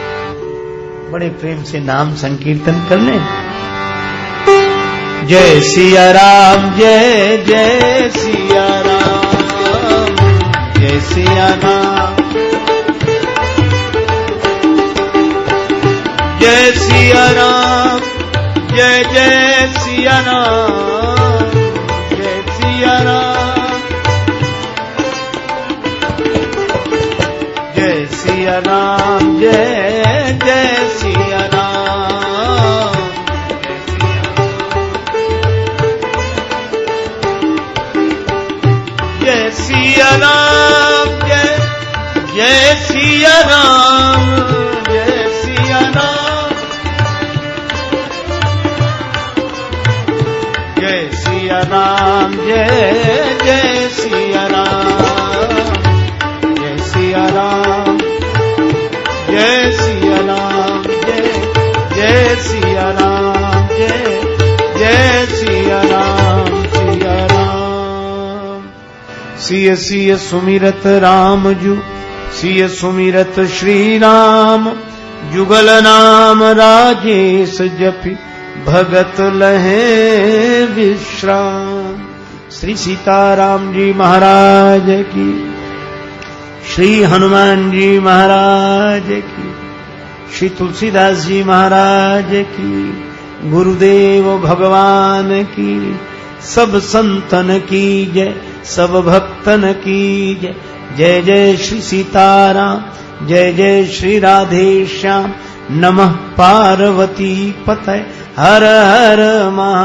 बड़े प्रेम से नाम संकीर्तन कर लें। जय सिया राम, जय जय सिया राम, जय सिया राम, जय सिया राम, जय जय सिया राम, जय सिया राम, जय सिया राम, जय जय सिया राम, जय सिया राम, जय जय सिया राम, जय सिया राम, जय सिया राम, जय जय सिया राम, जय सिया राम, जय सिया राम, जय जय सिया राम, जय जय सिया राम, सिया राम। सिय सिय सुमिरत राम जू, सिय सुमिरत श्री राम, जुगल नाम राजेश जपि भगत लहे विश्राम। श्री सीताराम जी महाराज की, श्री हनुमान जी महाराज की, श्री तुलसीदास जी महाराज की, गुरुदेव भगवान की, सब संतन की जय, सब भक्तन की जय। जय जय श्री सीताराम, जय जय श्री राधे श्याम। नमः पार्वती पतये, हर हर महा